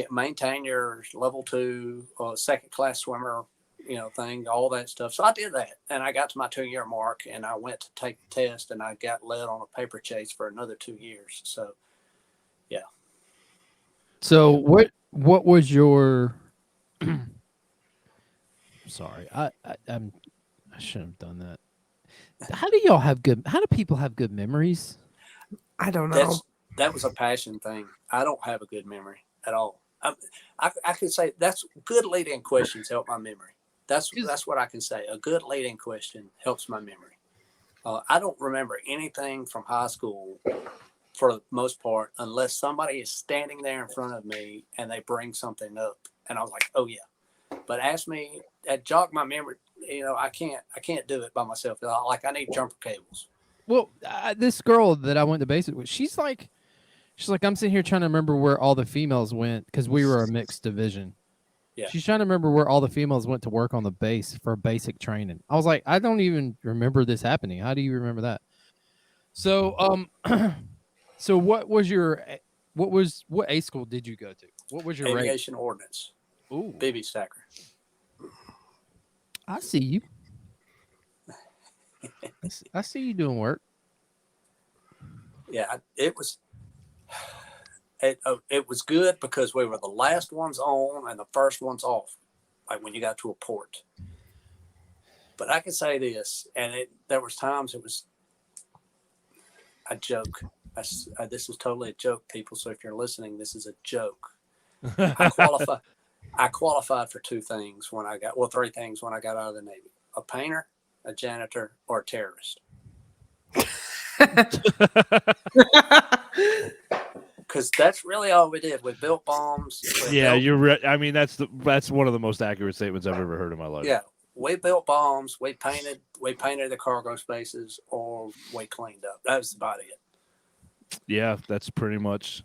Speaker 5: maintain your level 2 second class swimmer, thing, all that stuff. So I did that, and I got to my 2-year mark, and I went to take the test, and I got led on a paper chase for another 2 years. So, yeah.
Speaker 2: So what was your? Sorry, I shouldn't have done that. How do people have good memories?
Speaker 4: I don't know.
Speaker 5: That was a passion thing. I don't have a good memory at all. I could say that's good lead-in questions help my memory. That's what I can say. A good lead-in question helps my memory. I don't remember anything from high school for the most part unless somebody is standing there in front of me and they bring something up, and I was like, oh yeah. But ask me, that jog my memory. I can't do it by myself. Like I need jumper cables.
Speaker 2: Well, this girl that I went to basic with, she's like, I'm sitting here trying to remember where all the females went because we were a mixed division.
Speaker 5: Yeah.
Speaker 2: She's trying to remember where all the females went to work on the base for basic training. I was like, I don't even remember this happening. How do you remember that? So, so what A school did you go to? What was your
Speaker 5: Aviation Ordnance.
Speaker 2: Ooh,
Speaker 5: BB stacker.
Speaker 2: I see you. I see you doing work.
Speaker 5: Yeah, it was good because we were the last ones on and the first ones off, like when you got to a port. But I can say this, and there was times it was a joke. This is totally a joke, people. So if you're listening, this is a joke. I qualified for 3 things when I got out of the Navy: a painter, a janitor, or a terrorist. Because that's really all we did. We built bombs.
Speaker 1: You're right. I mean, that's one of the most accurate statements I've ever heard in my life.
Speaker 5: Yeah, we built bombs. We painted the cargo spaces, or we cleaned up. That was about it. Yeah,
Speaker 1: that's pretty much.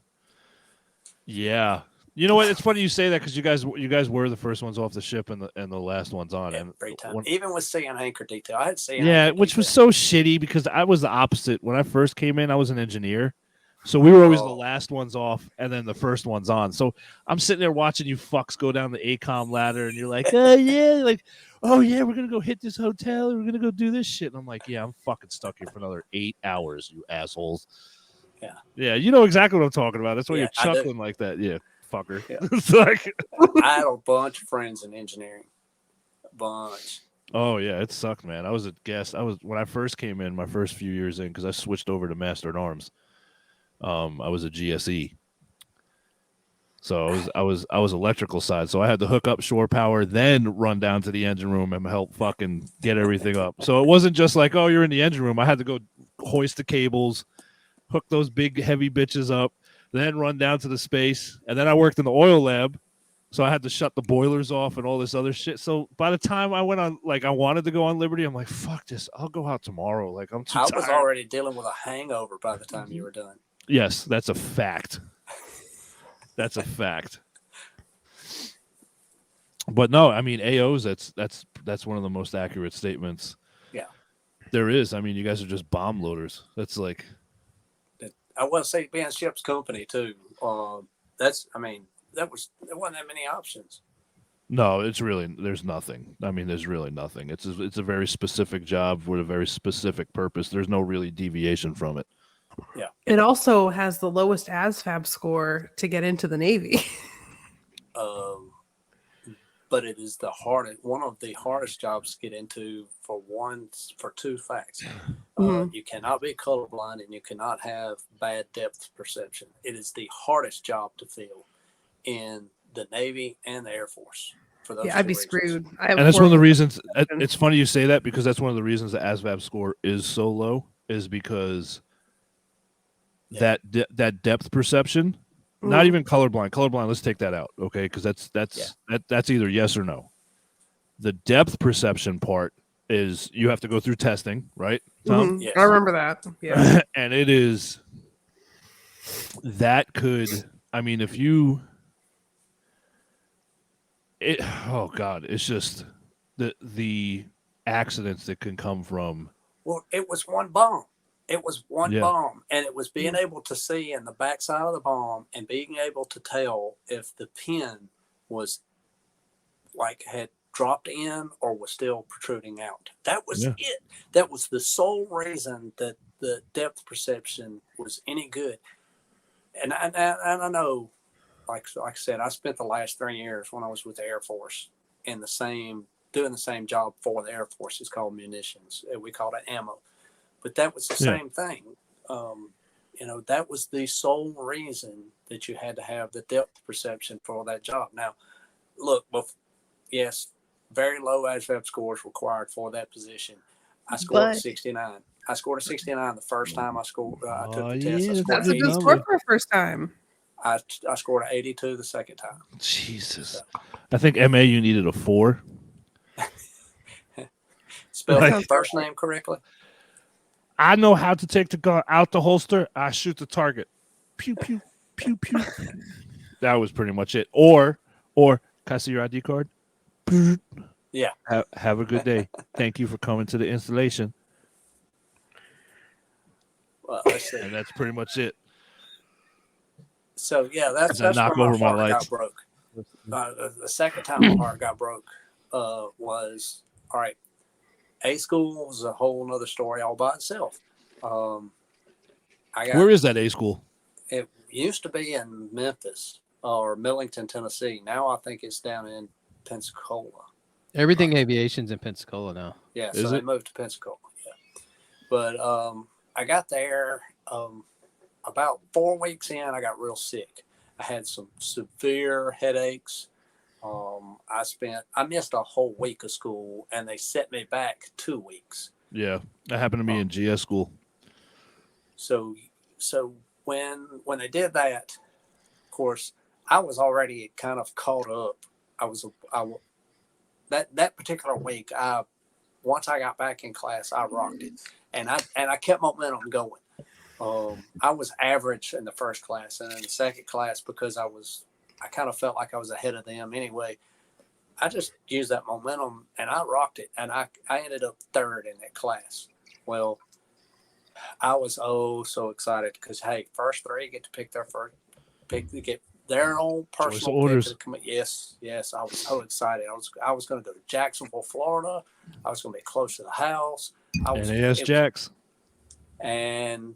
Speaker 1: Yeah, you know what? It's funny you say that because you guys were the first ones off the ship and the last ones on.
Speaker 5: Every time, even with seeing anchor detail, I had seen.
Speaker 1: Yeah, which was so shitty because I was the opposite. When I first came in, I was an engineer. So we were always the last ones off and then the first ones on. So I'm sitting there watching you fucks go down the ACOM ladder and you're like, oh yeah, we're going to go hit this hotel. We're going to go do this shit. And I'm like, yeah, I'm fucking stuck here for another 8 hours, you assholes.
Speaker 5: Yeah.
Speaker 1: Yeah, you know exactly what I'm talking about. That's why you're chuckling like that. Yeah, fucker.
Speaker 5: Yeah.
Speaker 1: It's like
Speaker 5: I had a bunch of friends in engineering. A bunch.
Speaker 1: Oh, yeah, it sucked, man. I was a guest. When I first came in, my first few years in, because I switched over to Master at Arms. I was a GSE, so I was electrical side. So I had to hook up shore power, then run down to the engine room and help fucking get everything up. So it wasn't just like, oh, you're in the engine room. I had to go hoist the cables, hook those big heavy bitches up, then run down to the space. And then I worked in the oil lab, so I had to shut the boilers off and all this other shit. So by the time I went on, I wanted to go on Liberty, I'm like, fuck this. I'll go out tomorrow. I'm too tired.
Speaker 5: I was already dealing with a hangover by the time you were done.
Speaker 1: Yes, that's a fact. That's a fact. But no, I mean AOs. That's one of the most accurate statements.
Speaker 5: Yeah,
Speaker 1: there is. I mean, you guys are just bomb loaders. That's like.
Speaker 5: I will say, being ship's company too. There wasn't that many options.
Speaker 1: No, there's nothing. I mean, there's really nothing. It's a very specific job with a very specific purpose. There's no really deviation from it.
Speaker 5: Yeah.
Speaker 4: It also has the lowest ASVAB score to get into the Navy.
Speaker 5: But it is one of the hardest jobs to get into for 2 facts. You cannot be colorblind and you cannot have bad depth perception. It is the hardest job to fill in the Navy and the Air Force for those.
Speaker 4: Yeah, I'd be
Speaker 5: reasons.
Speaker 4: screwed. I have
Speaker 1: And that's one of the
Speaker 4: horrible
Speaker 1: reasons.
Speaker 4: perception.
Speaker 1: It's funny you say that because that's one of the reasons the ASVAB score is so low is because
Speaker 5: Yeah.
Speaker 1: that depth perception, not even colorblind. Colorblind, let's take that out, okay? Because that's either yes or no. The depth perception part is you have to go through testing, right, Tom?
Speaker 5: Yes.
Speaker 4: I remember that. Yeah.
Speaker 1: And it is that could. I mean, if you. Oh God! It's just the accidents that can come from.
Speaker 5: Well, it was one bomb. It was one
Speaker 1: Yeah.
Speaker 5: bomb, and it was being able to see in the backside of the bomb and being able to tell if the pin was like had dropped in or was still protruding out. That was it. That was the sole reason that the depth perception was any good. And I know, like I said, I spent the last 3 years when I was with the Air Force in doing the same job for the Air Force. It's called munitions. We called it ammo. But that was the same thing. That was the sole reason that you had to have the depth perception for that job. Now, look, yes, very low ASVAB scores required for that position. I scored a 69. I scored a 69 the first time I took the test.
Speaker 4: That's a good score for a first time.
Speaker 5: I scored an 82 the second time.
Speaker 1: Jesus.
Speaker 5: So,
Speaker 1: I think MA you needed a 4.
Speaker 5: spell my first name correctly.
Speaker 1: I know how to take the gun out the holster. I shoot the target. Pew pew pew pew. That was pretty much it. Or can I see your ID card?
Speaker 5: Yeah.
Speaker 1: Have a good day. Thank you for coming to the installation.
Speaker 5: Well, let's see.
Speaker 1: And that's pretty much it.
Speaker 5: So yeah, that's
Speaker 1: I knock
Speaker 5: where
Speaker 1: over
Speaker 5: my
Speaker 1: my
Speaker 5: heart
Speaker 1: lights.
Speaker 5: got broke. The second time my heart got broke was all right. A school was a whole nother story all by itself.
Speaker 1: Where is that A school?
Speaker 5: It used to be in Memphis or Millington, Tennessee. Now I think it's down in Pensacola.
Speaker 2: Everything aviation's in Pensacola now.
Speaker 5: Yeah,
Speaker 1: Is
Speaker 5: so I
Speaker 1: it?
Speaker 5: moved to Pensacola. Yeah, but I got there about 4 weeks in. I got real sick. I had some severe headaches. I missed a whole week of school, and they set me back 2 weeks.
Speaker 1: Yeah, that happened to me in GS school.
Speaker 5: So when they did that, of course, I was already kind of caught up. That particular week, once I got back in class, I rocked it, and I kept momentum going. I was average in the first class, and in the second class, because I kind of felt like I was ahead of them anyway. I just used that momentum, and I rocked it, and I ended up third in that class. Well, I was so excited because hey, first three get to pick get their own personal
Speaker 1: orders.
Speaker 5: Yes, I was so excited. I was going to go to Jacksonville, Florida. I was going to be close to the house.
Speaker 1: NAS Jacks.
Speaker 5: And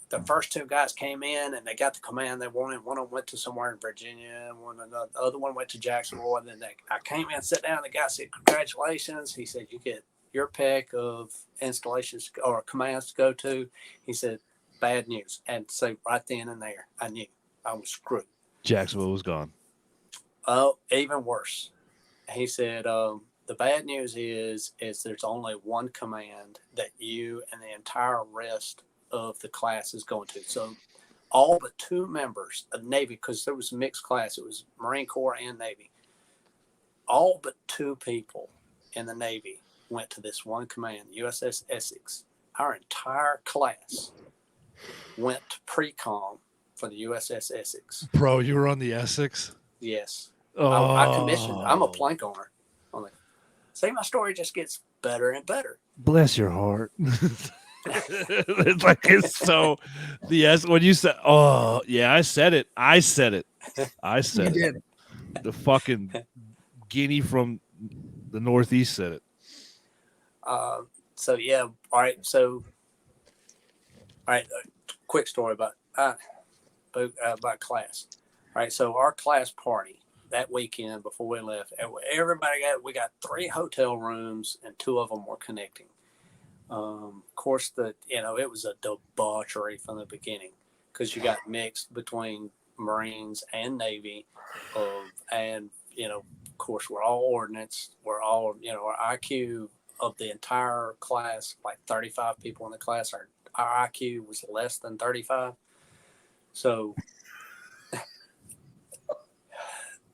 Speaker 5: the first two guys came in and they got the command they wanted. One of them went to somewhere in Virginia, and the other one went to Jacksonville. And then I came in, sat down, and the guy said, "Congratulations." He said, "You get your pick of installations or commands to go to." He said, "Bad news." And so right then and there, I knew I was screwed.
Speaker 1: Jacksonville was gone.
Speaker 5: Oh, even worse. He said, the bad news is there's only one command that you and the entire rest of the class is going to. So all but 2 members of Navy, because there was a mixed class, it was Marine Corps and Navy. All but 2 people in the Navy went to this one command, USS Essex. Our entire class went to pre-com for the USS Essex.
Speaker 1: Bro, you were on the Essex?
Speaker 5: Yes.
Speaker 1: Oh.
Speaker 5: I commissioned. I'm a plank owner. See, my story just gets better and better.
Speaker 1: Bless your heart. It's like it's so when you said, oh yeah, I said it. You did. The fucking guinea from the Northeast said it.
Speaker 5: So yeah, all right. So, all right. Quick story about class. All right. So our class party that weekend before we left, we got 3 hotel rooms and 2 of them were connecting. Of course, it was a debauchery from the beginning because you got mixed between Marines and Navy, and of course, we're all ordnance. We're all, our IQ of the entire class, like 35 people in the class, our IQ was less than 35. So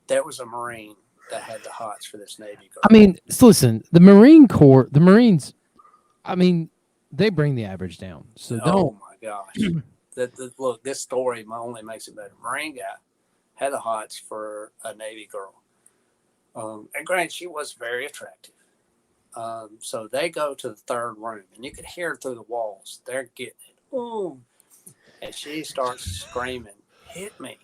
Speaker 5: there was a Marine that had the hots for this Navy girl.
Speaker 2: I mean, so listen, the Marine Corps, the Marines, I mean, they bring the average down. So don't.
Speaker 5: Oh my gosh. Look, this story only makes it better. Marine guy had the hots for a Navy girl. And granted, she was very attractive. So they go to the third room, and you could hear through the walls. They're getting it. Ooh. And she starts screaming, "Hit me."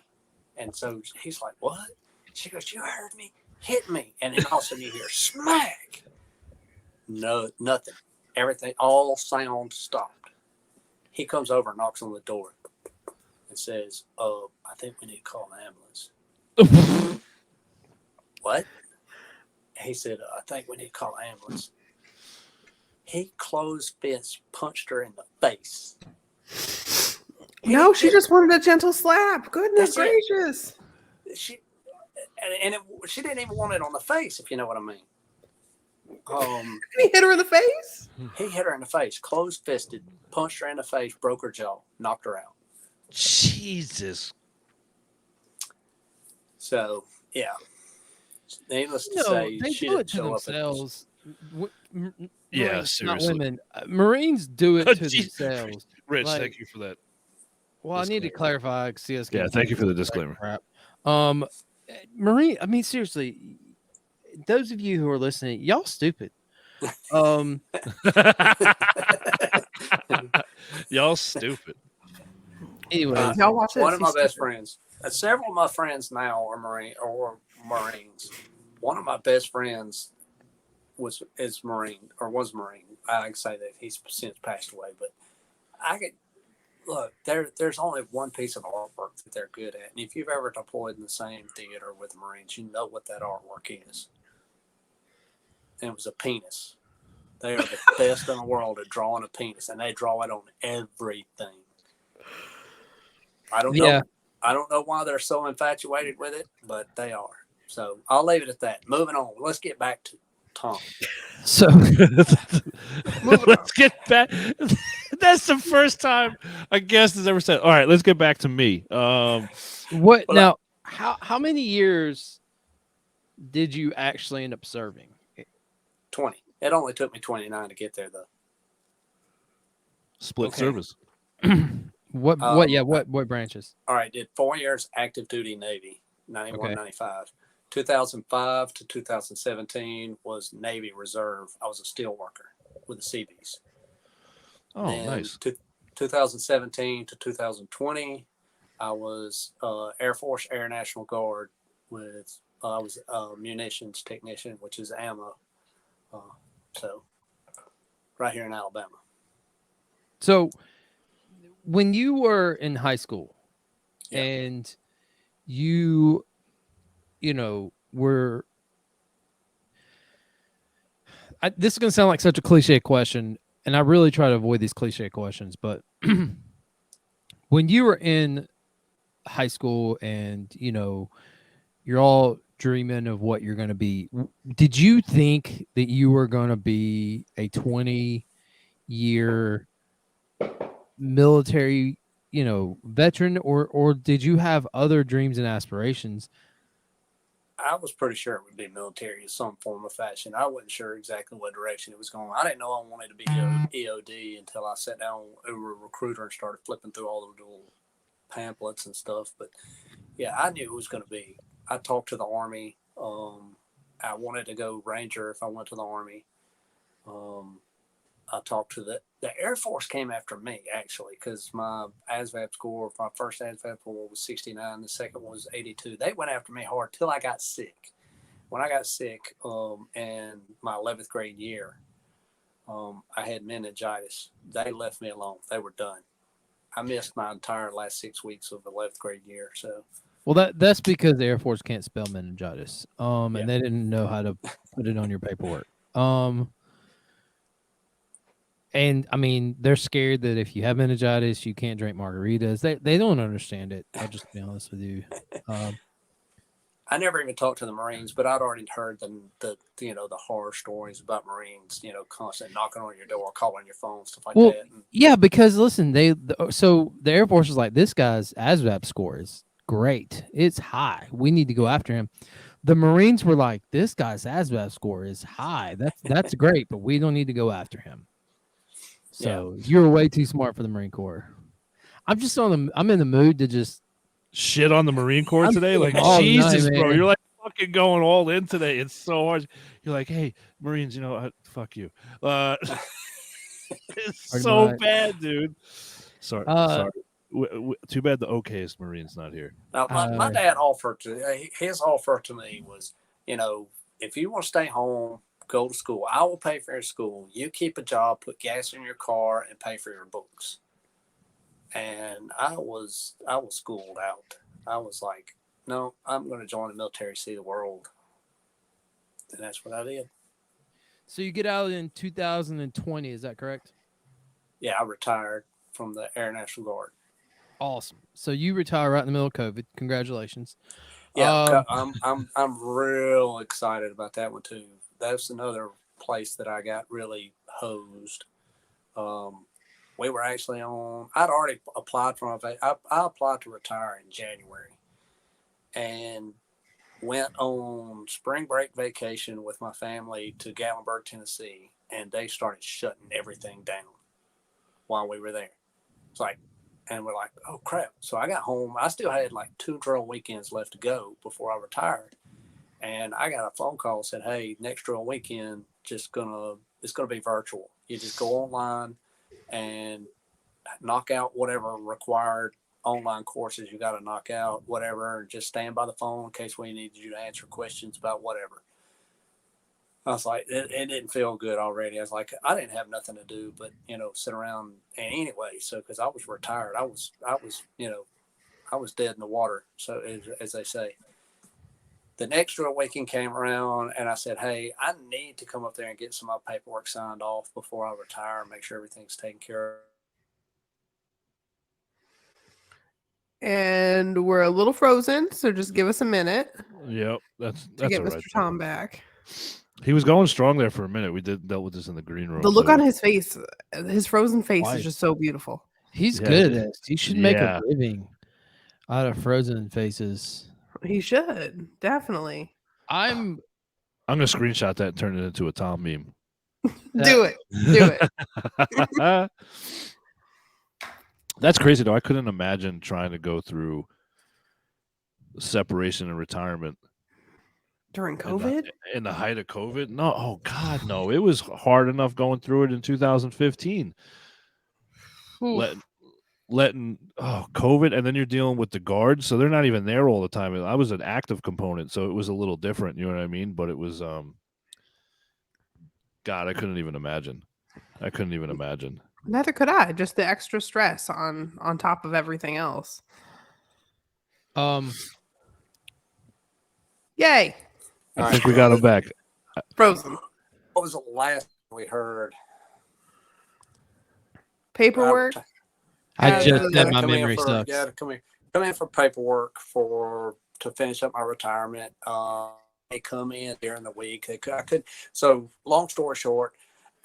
Speaker 5: And so he's like, "What?" She goes, "You heard me. Hit me." And then all of a sudden you hear smack. No, nothing. Everything, all sound stopped. He comes over and knocks on the door and says, "I think we need to call an ambulance." What? He said, "I think we need to call an ambulance." He closed fist punched her in the face.
Speaker 4: No, she just wanted a gentle slap. Goodness gracious.
Speaker 5: She didn't even want it on the face, if you know what I mean.
Speaker 4: He hit her in the face?
Speaker 5: He hit her in the face, closed fisted, punched her in the face, broke her jaw, knocked her out.
Speaker 1: Jesus.
Speaker 5: So, yeah. Needless to say,
Speaker 2: they
Speaker 5: she
Speaker 2: do
Speaker 5: didn't
Speaker 2: it to
Speaker 5: show up.
Speaker 2: themselves.
Speaker 1: Yeah,
Speaker 2: Marines, not
Speaker 1: seriously.
Speaker 2: women. Marines do it to
Speaker 1: Jeez.
Speaker 2: themselves.
Speaker 1: Rich,
Speaker 2: Like-
Speaker 1: thank you for that.
Speaker 2: Well, I need to
Speaker 1: Disclaimer.
Speaker 2: clarify. CS
Speaker 1: Yeah, thank you for the disclaimer.
Speaker 2: crap. Marine. I mean, seriously, those of you who are listening, y'all stupid.
Speaker 1: Y'all stupid.
Speaker 2: Anyways,
Speaker 4: Y'all watch this.
Speaker 5: One of my
Speaker 4: He's
Speaker 5: best
Speaker 4: stupid.
Speaker 5: friends, several of my friends now are Marines. One of my best friends was Marine. I can say that he's since passed away, but I could look there's only one piece of artwork that they're good at, and if you've ever deployed in the same theater with the Marines, you know what that artwork is. And it was a penis. They are the best in the world at drawing a penis, and they draw it on everything. I don't know. I don't know why they're so infatuated with it, but they are. So I'll leave it at that. Moving on. Let's get back to Tom.
Speaker 2: so
Speaker 1: Let's get back. That's the first time a guest has ever said, "All right, let's get back to me."
Speaker 2: what now? How many years did you actually end up serving?
Speaker 5: 20. It only took me 29 to get there, though.
Speaker 1: Split
Speaker 5: Okay.
Speaker 1: service.
Speaker 2: What branches?
Speaker 5: All right. Did 4 years active duty Navy, 91,
Speaker 2: Okay.
Speaker 5: 95. 2005 to 2017 was Navy Reserve. I was a steelworker with the Seabees.
Speaker 1: Oh,
Speaker 5: Then
Speaker 1: nice.
Speaker 5: 2017 to 2020, I was Air Force Air National Guard with I was a Munitions Technician, which is ammo. So right here in Alabama.
Speaker 2: So when you were in high school
Speaker 5: Yeah.
Speaker 2: and you were this is going to sound like such a cliche question, and I really try to avoid these cliche questions, but when you were in high school and you're all dreaming of what you're going to be, did you think that you were going to be a 20-year military veteran, or did you have other dreams and aspirations?
Speaker 5: I was pretty sure it would be military in some form or fashion. I wasn't sure exactly what direction it was going. I didn't know I wanted to be EOD until I sat down over a recruiter and started flipping through all the little pamphlets and stuff. But yeah, I knew it was going to be. I talked to the Army. I wanted to go Ranger if I went to the Army. I talked to the Air Force came after me, actually, because my ASVAB score, my first ASVAB score was 69. The second one was 82. They went after me hard till I got sick. When I got sick in my 11th grade year, I had meningitis. They left me alone. They were done. I missed my entire last 6 weeks of the 11th grade year. So,
Speaker 2: Well, that's because the Air Force can't spell meningitis.
Speaker 5: Yeah.
Speaker 2: And they didn't know how to put it on your paperwork. And I mean, they're scared that if you have meningitis, you can't drink margaritas. They don't understand it. I'll just be honest with you.
Speaker 5: I never even talked to the Marines, but I'd already heard the horror stories about Marines, constant knocking on your door, calling your phone, stuff like
Speaker 2: Well,
Speaker 5: that. And,
Speaker 2: yeah, because listen, so the Air Force was like, this guy's ASVAB score is great. It's high. We need to go after him. The Marines were like, this guy's ASVAB score is high. That's great, but we don't need to go after him. So you're way too smart for the Marine Corps. I'm in the mood to just
Speaker 1: shit on the Marine Corps today. Like,
Speaker 2: all
Speaker 1: Jesus,
Speaker 2: night,
Speaker 1: bro,
Speaker 2: man.
Speaker 1: you're like fucking going all in today. It's so hard. You're like, hey, Marines, fuck you. It's
Speaker 2: Pretty
Speaker 1: so
Speaker 2: much.
Speaker 1: bad, dude. Sorry. Too bad the okayest Marine's not here.
Speaker 5: Now, my dad his offer to me was, if you want to stay home, go to school. I will pay for your school. You keep a job, put gas in your car, and pay for your books. And I was schooled out. I was like, no, I'm going to join the military, see the world. And that's what I did.
Speaker 2: So you get out in 2020, is that correct?
Speaker 5: Yeah, I retired from the Air National Guard.
Speaker 2: Awesome. So you retire right in the middle of COVID. Congratulations.
Speaker 5: Yeah, I'm real excited about that one too. That's another place that I got really hosed. We were actually I'd already applied I applied to retire in January and went on spring break vacation with my family to Gatlinburg, Tennessee, and they started shutting everything down while we were there. It's like, and we're like, oh crap. So I got home. I still had like 2 drill weekends left to go before I retired. And I got a phone call said, hey, next drill weekend, it's gonna be virtual. You just go online and knock out whatever required online courses you got to knock out, whatever, and just stand by the phone in case we needed you to answer questions about whatever. I was like, it didn't feel good already. I was like, I didn't have nothing to do but, sit around. And anyway, so because I was retired, I was dead in the water. So as they say, the next drill weekend came around and I said, hey, I need to come up there and get some of my paperwork signed off before I retire and make sure everything's taken care of.
Speaker 4: And we're a little frozen, so just give us a minute.
Speaker 1: Yep, that's
Speaker 4: to get
Speaker 1: all
Speaker 4: Mr.
Speaker 1: right.
Speaker 4: Tom back.
Speaker 1: He was going strong there for a minute. We dealt with this in the green room.
Speaker 4: The look on his face, his frozen face
Speaker 2: Why?
Speaker 4: is just so beautiful.
Speaker 2: He's good at this. He should make a living out of frozen faces.
Speaker 4: He should, definitely.
Speaker 2: I'm
Speaker 1: gonna screenshot that and turn it into a Tom meme.
Speaker 4: Do it.
Speaker 1: That's crazy though. I couldn't imagine trying to go through separation and retirement
Speaker 4: During COVID?
Speaker 1: In the height of COVID? No. Oh God, no. It was hard enough going through it in 2015. Letting COVID, and then you're dealing with the guards, so they're not even there all the time. I was an active component, so it was a little different. You know what I mean? But it was, God, I couldn't even imagine.
Speaker 4: Neither could I. Just the extra stress on top of everything else. Yay!
Speaker 1: I think we got him back.
Speaker 4: Frozen.
Speaker 5: What was the last we heard?
Speaker 4: Paperwork.
Speaker 2: I just said my memory sucks.
Speaker 5: Yeah, come in for paperwork to finish up my retirement. They come in during the week. I could. So long story short,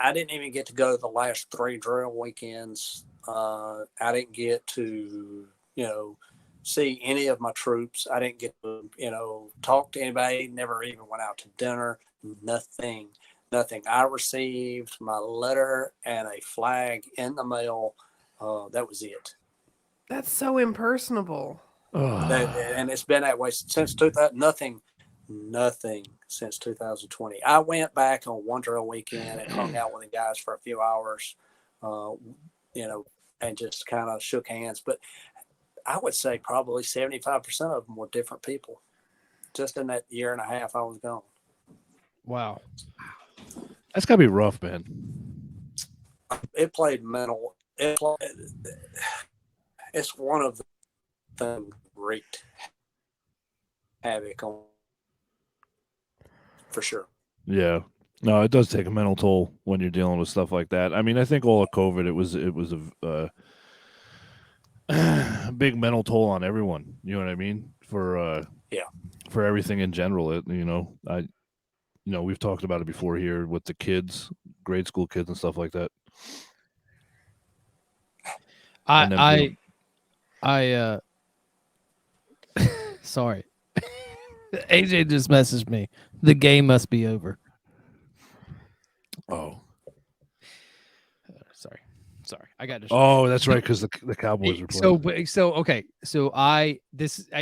Speaker 5: I didn't even get to go to the last 3 drill weekends. I didn't get to see any of my troops. I didn't get to talk to anybody. Never even went out to dinner. Nothing. I received my letter and a flag in the mail. That was it.
Speaker 4: That's so impersonable.
Speaker 5: And it's been that way since 2000. Nothing since 2020. I went back on one drill weekend and hung out with the guys for a few hours, and just kind of shook hands. But I would say probably 75% of them were different people just in that year and a half I was gone.
Speaker 2: Wow.
Speaker 1: That's gotta be rough, man.
Speaker 5: It played mental. It's one of the things wreaked havoc on, for sure.
Speaker 1: Yeah. No, it does take a mental toll when you're dealing with stuff like that. I mean, I think all of COVID, it was a big mental toll on everyone. You know what I mean? For
Speaker 5: yeah.
Speaker 1: for everything in general. We've talked about it before here with the kids, grade school kids and stuff like that.
Speaker 2: I sorry. AJ just messaged me. The game must be over.
Speaker 1: Oh,
Speaker 2: sorry. I got distracted.
Speaker 1: oh, that's right, because the Cowboys are playing.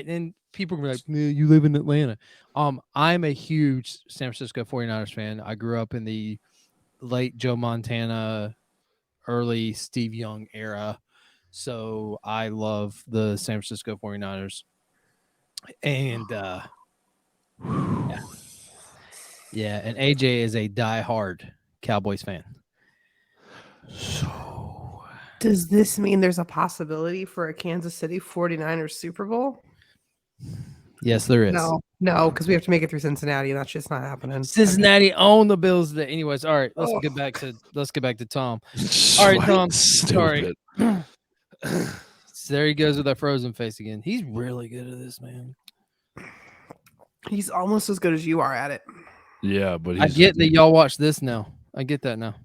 Speaker 2: And people are gonna be like, "Man, you live in Atlanta." I'm a huge San Francisco 49ers fan. I grew up in the late Joe Montana, early Steve Young era. So I love the San Francisco 49ers. And yeah, and AJ is a diehard Cowboys fan.
Speaker 1: So,
Speaker 4: Does this mean there's a possibility for a Kansas City 49ers Super Bowl?
Speaker 2: Yes, there is.
Speaker 4: No, because we have to make it through Cincinnati, and that's just not happening.
Speaker 2: Cincinnati own the Bills today. Anyways, all right, let's get back to Tom. All right, Tom. Sorry. So there he goes with that frozen face again. He's really good at this, man.
Speaker 4: He's almost as good as you are at it.
Speaker 1: Yeah, but
Speaker 2: I get that y'all watch this now. I get that now.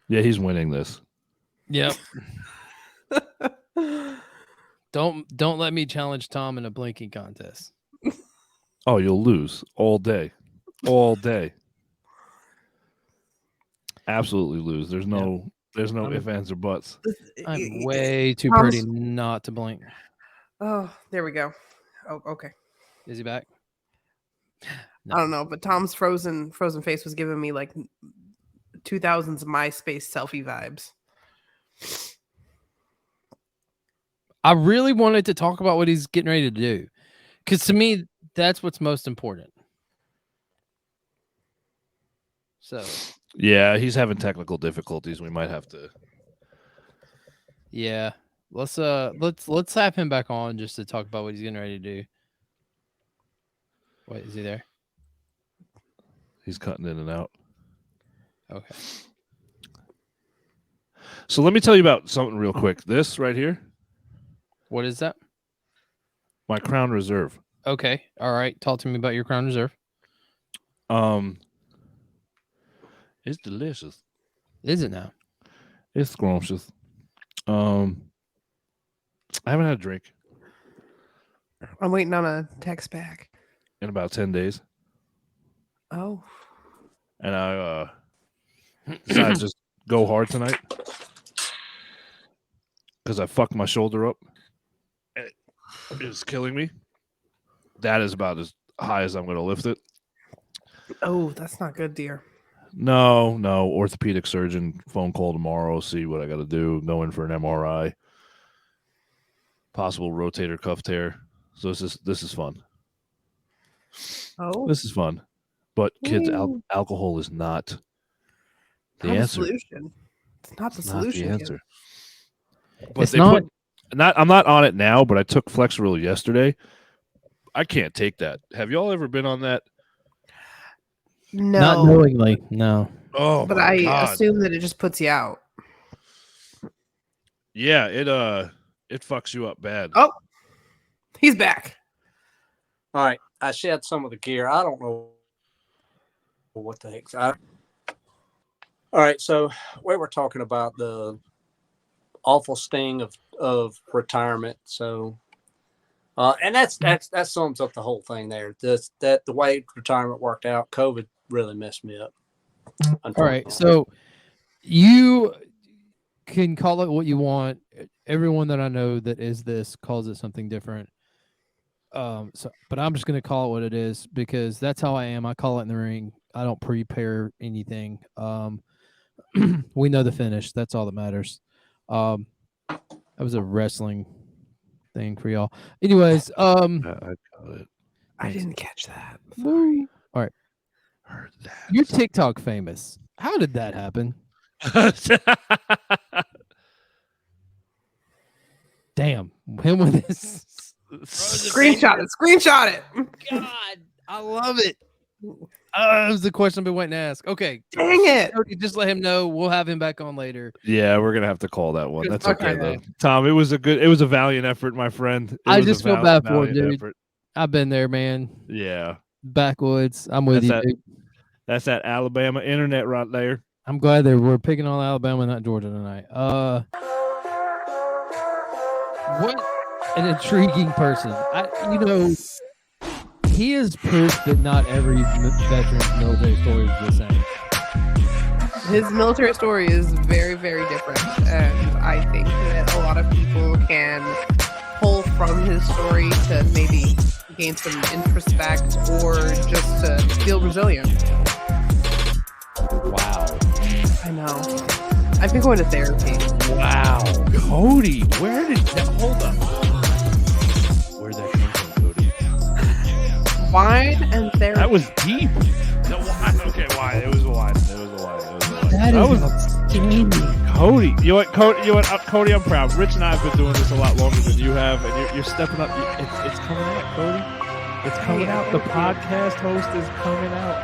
Speaker 1: Yeah, he's winning this.
Speaker 2: Yep. Don't let me challenge Tom in a blinking contest.
Speaker 1: Oh, you'll lose all day. All day. Absolutely lose. There's no ifs, ands, or buts.
Speaker 2: I'm way too pretty not to blink.
Speaker 4: Oh, there we go. Oh, okay.
Speaker 2: Is he back? No.
Speaker 4: I don't know, but Tom's frozen face was giving me like 2000s MySpace selfie vibes.
Speaker 2: I really wanted to talk about what he's getting ready to do, because to me, that's what's most important. So,
Speaker 1: yeah, he's having technical difficulties. We might have to.
Speaker 2: Yeah, let's have him back on just to talk about what he's getting ready to do. Wait, is he there?
Speaker 1: He's cutting in and out.
Speaker 2: Okay.
Speaker 1: So let me tell you about something real quick. This right here.
Speaker 2: What is that?
Speaker 1: My Crown Reserve.
Speaker 2: Okay. All right. Talk to me about your Crown Reserve.
Speaker 1: It's delicious.
Speaker 2: Is it now?
Speaker 1: It's scrumptious. I haven't had a drink
Speaker 4: I'm waiting on a text back.
Speaker 1: in about 10 days.
Speaker 4: Oh.
Speaker 1: And I decided to just go hard tonight because I fucked my shoulder up. It's killing me. That is about as high as I'm going to lift it.
Speaker 4: Oh, that's not good, dear.
Speaker 1: No. Orthopedic surgeon phone call tomorrow. See what I got to do. Go in for an MRI. Possible rotator cuff tear. So this is fun.
Speaker 4: Oh,
Speaker 1: This is fun. But kids, alcohol is not the
Speaker 4: not
Speaker 1: answer.
Speaker 4: The solution. It's not the
Speaker 1: It's not
Speaker 4: solution.
Speaker 1: the
Speaker 4: Kid.
Speaker 1: answer. But
Speaker 2: It's
Speaker 1: they
Speaker 2: not.
Speaker 1: I'm not on it now, but I took Flexeril yesterday. I can't take that. Have y'all ever been on that?
Speaker 4: No,
Speaker 2: Not knowingly. No.
Speaker 1: Oh,
Speaker 4: but
Speaker 1: my
Speaker 4: I
Speaker 1: God.
Speaker 4: assume that it just puts you out.
Speaker 1: Yeah, it fucks you up bad.
Speaker 4: Oh, he's back.
Speaker 5: All right, I shed some of the gear. I don't know what the heck. All right, so we were talking about the awful sting of retirement. So, and that sums up the whole thing there. That the way retirement worked out, COVID really messed me up.
Speaker 2: All right. So you can call it what you want. Everyone that I know that is this calls it something different. But I'm just going to call it what it is because that's how I am. I call it in the ring. I don't prepare anything. We know the finish. That's all that matters. That was a wrestling thing for y'all. Anyways,
Speaker 1: I got it.
Speaker 4: I didn't catch that.
Speaker 2: woo. All right.
Speaker 1: Heard that.
Speaker 2: You're TikTok famous. How did that happen? Damn. Him with this.
Speaker 4: Screenshot it.
Speaker 2: God, I love it. It was the question I've been waiting to ask. Okay.
Speaker 4: Dang it.
Speaker 2: Cody, just let him know. We'll have him back on later.
Speaker 1: Yeah, we're gonna have to call that one. That's okay,
Speaker 4: Okay.
Speaker 1: though. Tom, it was a valiant effort, my friend.
Speaker 2: I just feel bad for him, dude. I've been there, man.
Speaker 1: Yeah.
Speaker 2: Backwoods. I'm with
Speaker 1: That's
Speaker 2: you, dude.
Speaker 1: That's that Alabama internet right there.
Speaker 2: I'm glad that we're picking on Alabama, not Georgia tonight. What an intriguing person. He is proof that not every veteran's military story is the same.
Speaker 4: His military story is very, very different. And I think that a lot of people can pull from his story to maybe gain some introspect or just to feel resilient.
Speaker 2: Wow.
Speaker 4: I know. I've been going to therapy.
Speaker 1: Wow. Cody, where did that hold up? Where'd that come from, Cody?
Speaker 4: Wine and therapy.
Speaker 1: That was deep. The wine. Okay, wine. It was a wine.
Speaker 2: That is outstanding.
Speaker 1: Cody. You know what, Cody, I'm proud. Rich and I have been doing this a lot longer than you have, and you're stepping up. It's coming out, Cody. It's coming out. The podcast host is coming out.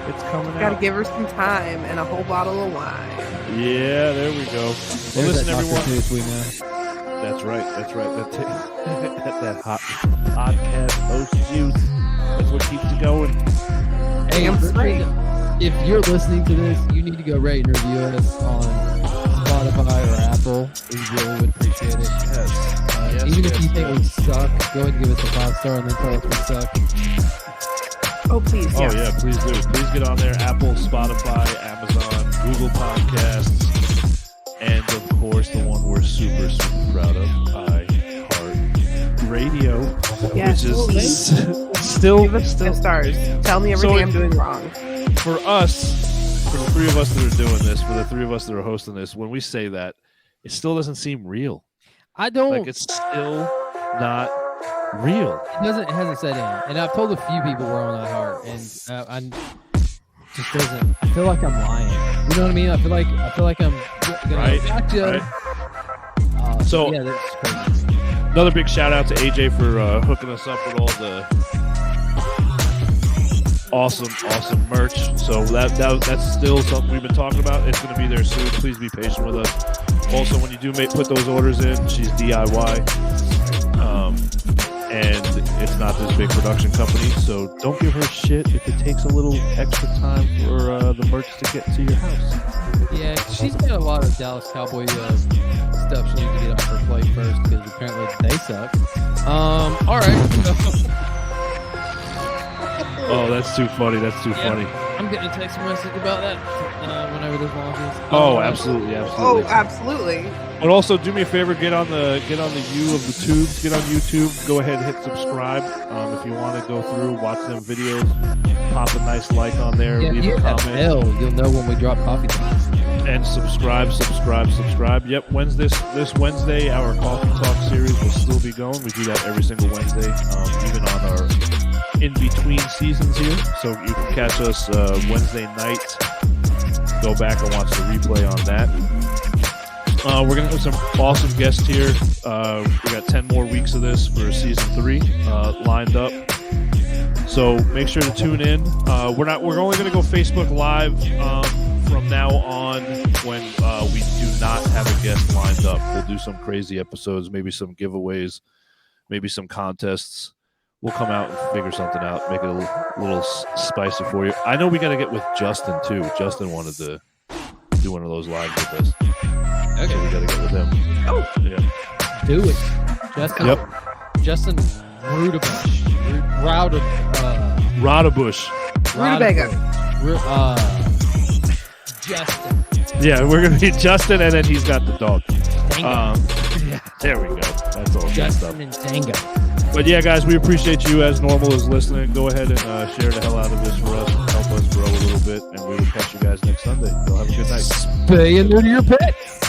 Speaker 1: It's coming out.
Speaker 4: Gotta give her some time and a whole bottle of wine.
Speaker 1: Yeah, there we go. Well, listen, everyone. That's right. That hot podcast host juice. That's what keeps you going.
Speaker 2: Hey,
Speaker 4: I'm straight.
Speaker 2: If you're listening to this, you need to go rate and review us on Spotify or Apple. We really would appreciate it.
Speaker 1: Yes.
Speaker 2: Even if you think we suck, go ahead and give us a 5-star and then tell us we suck.
Speaker 4: Oh, please.
Speaker 1: Oh, yeah, please do. Please get on there. Apple, Spotify, Amazon, Google Podcasts, and, of course, the one we're super, super proud of, iHeartRadio,
Speaker 4: Yes.
Speaker 1: which is still...
Speaker 4: Give us 5 stars. Tell me everything I'm doing wrong.
Speaker 1: For us, for the three of us that are doing this, for the three of us that are hosting this, when we say that, it still doesn't seem real.
Speaker 2: I don't...
Speaker 1: Like, it's still not real.
Speaker 2: It hasn't set in. And I've told a few people we're on iHeart, and I just doesn't... I feel like I'm lying. You know what I mean? I feel like I'm gonna
Speaker 1: Right,
Speaker 2: gotcha.
Speaker 1: right. So,
Speaker 2: yeah, that's crazy.
Speaker 1: Another big shout out to AJ for hooking us up with all the awesome merch. So that's still something we've been talking about. It's going to be there soon. Please be patient with us. Also, when you do put those orders in, she's DIY, and it's not this big production company. So don't give her shit if it takes a little extra time for the merch to get to your house.
Speaker 2: Yeah, she's got a lot of Dallas Cowboy stuff she needs to get off her plate first because apparently they suck. All right.
Speaker 1: Oh, that's too funny. That's too funny.
Speaker 2: I'm getting a text message about that whenever this launches.
Speaker 1: Oh, absolutely.
Speaker 4: Oh, absolutely.
Speaker 1: But also, do me a favor, get on the U of the tubes. Get on YouTube. Go ahead and hit subscribe. If you want to go through, watch them videos, pop a nice like on there, leave a comment.
Speaker 2: You'll know when we drop coffee time.
Speaker 1: And subscribe. Yep, this Wednesday, our Coffee Talk series will still be going. We do that every single Wednesday, even on our in-between seasons here. So you can catch us Wednesday night. Go back and watch the replay on that. We're going to have some awesome guests here. We got 10 more weeks of this for season 3 lined up. So make sure to tune in. We're only going to go Facebook Live from now on when we do not have a guest lined up. We'll do some crazy episodes, maybe some giveaways, maybe some contests. We'll come out and figure something out, make it a little spicy for you. I know we got to get with Justin, too. Justin wanted to do one of those lives with us.
Speaker 2: Okay.
Speaker 1: So we got to get with him.
Speaker 4: Oh.
Speaker 1: Yeah.
Speaker 2: Do it. Justin.
Speaker 1: Yep.
Speaker 2: Justin Rudabush.
Speaker 1: Rodabush.
Speaker 4: Rutabaga.
Speaker 2: Justin.
Speaker 1: Yeah, we're going to be Justin, and then he's got the dog.
Speaker 2: Tango.
Speaker 1: Yeah, there we go. That's all good stuff.
Speaker 2: Justin and Tango.
Speaker 1: But yeah, guys, we appreciate you as normal as listening. Go ahead and share the hell out of this for us. Help us grow a little bit, and we will catch you guys next Sunday. Y'all have a good night.
Speaker 2: Spay and neuter your pets.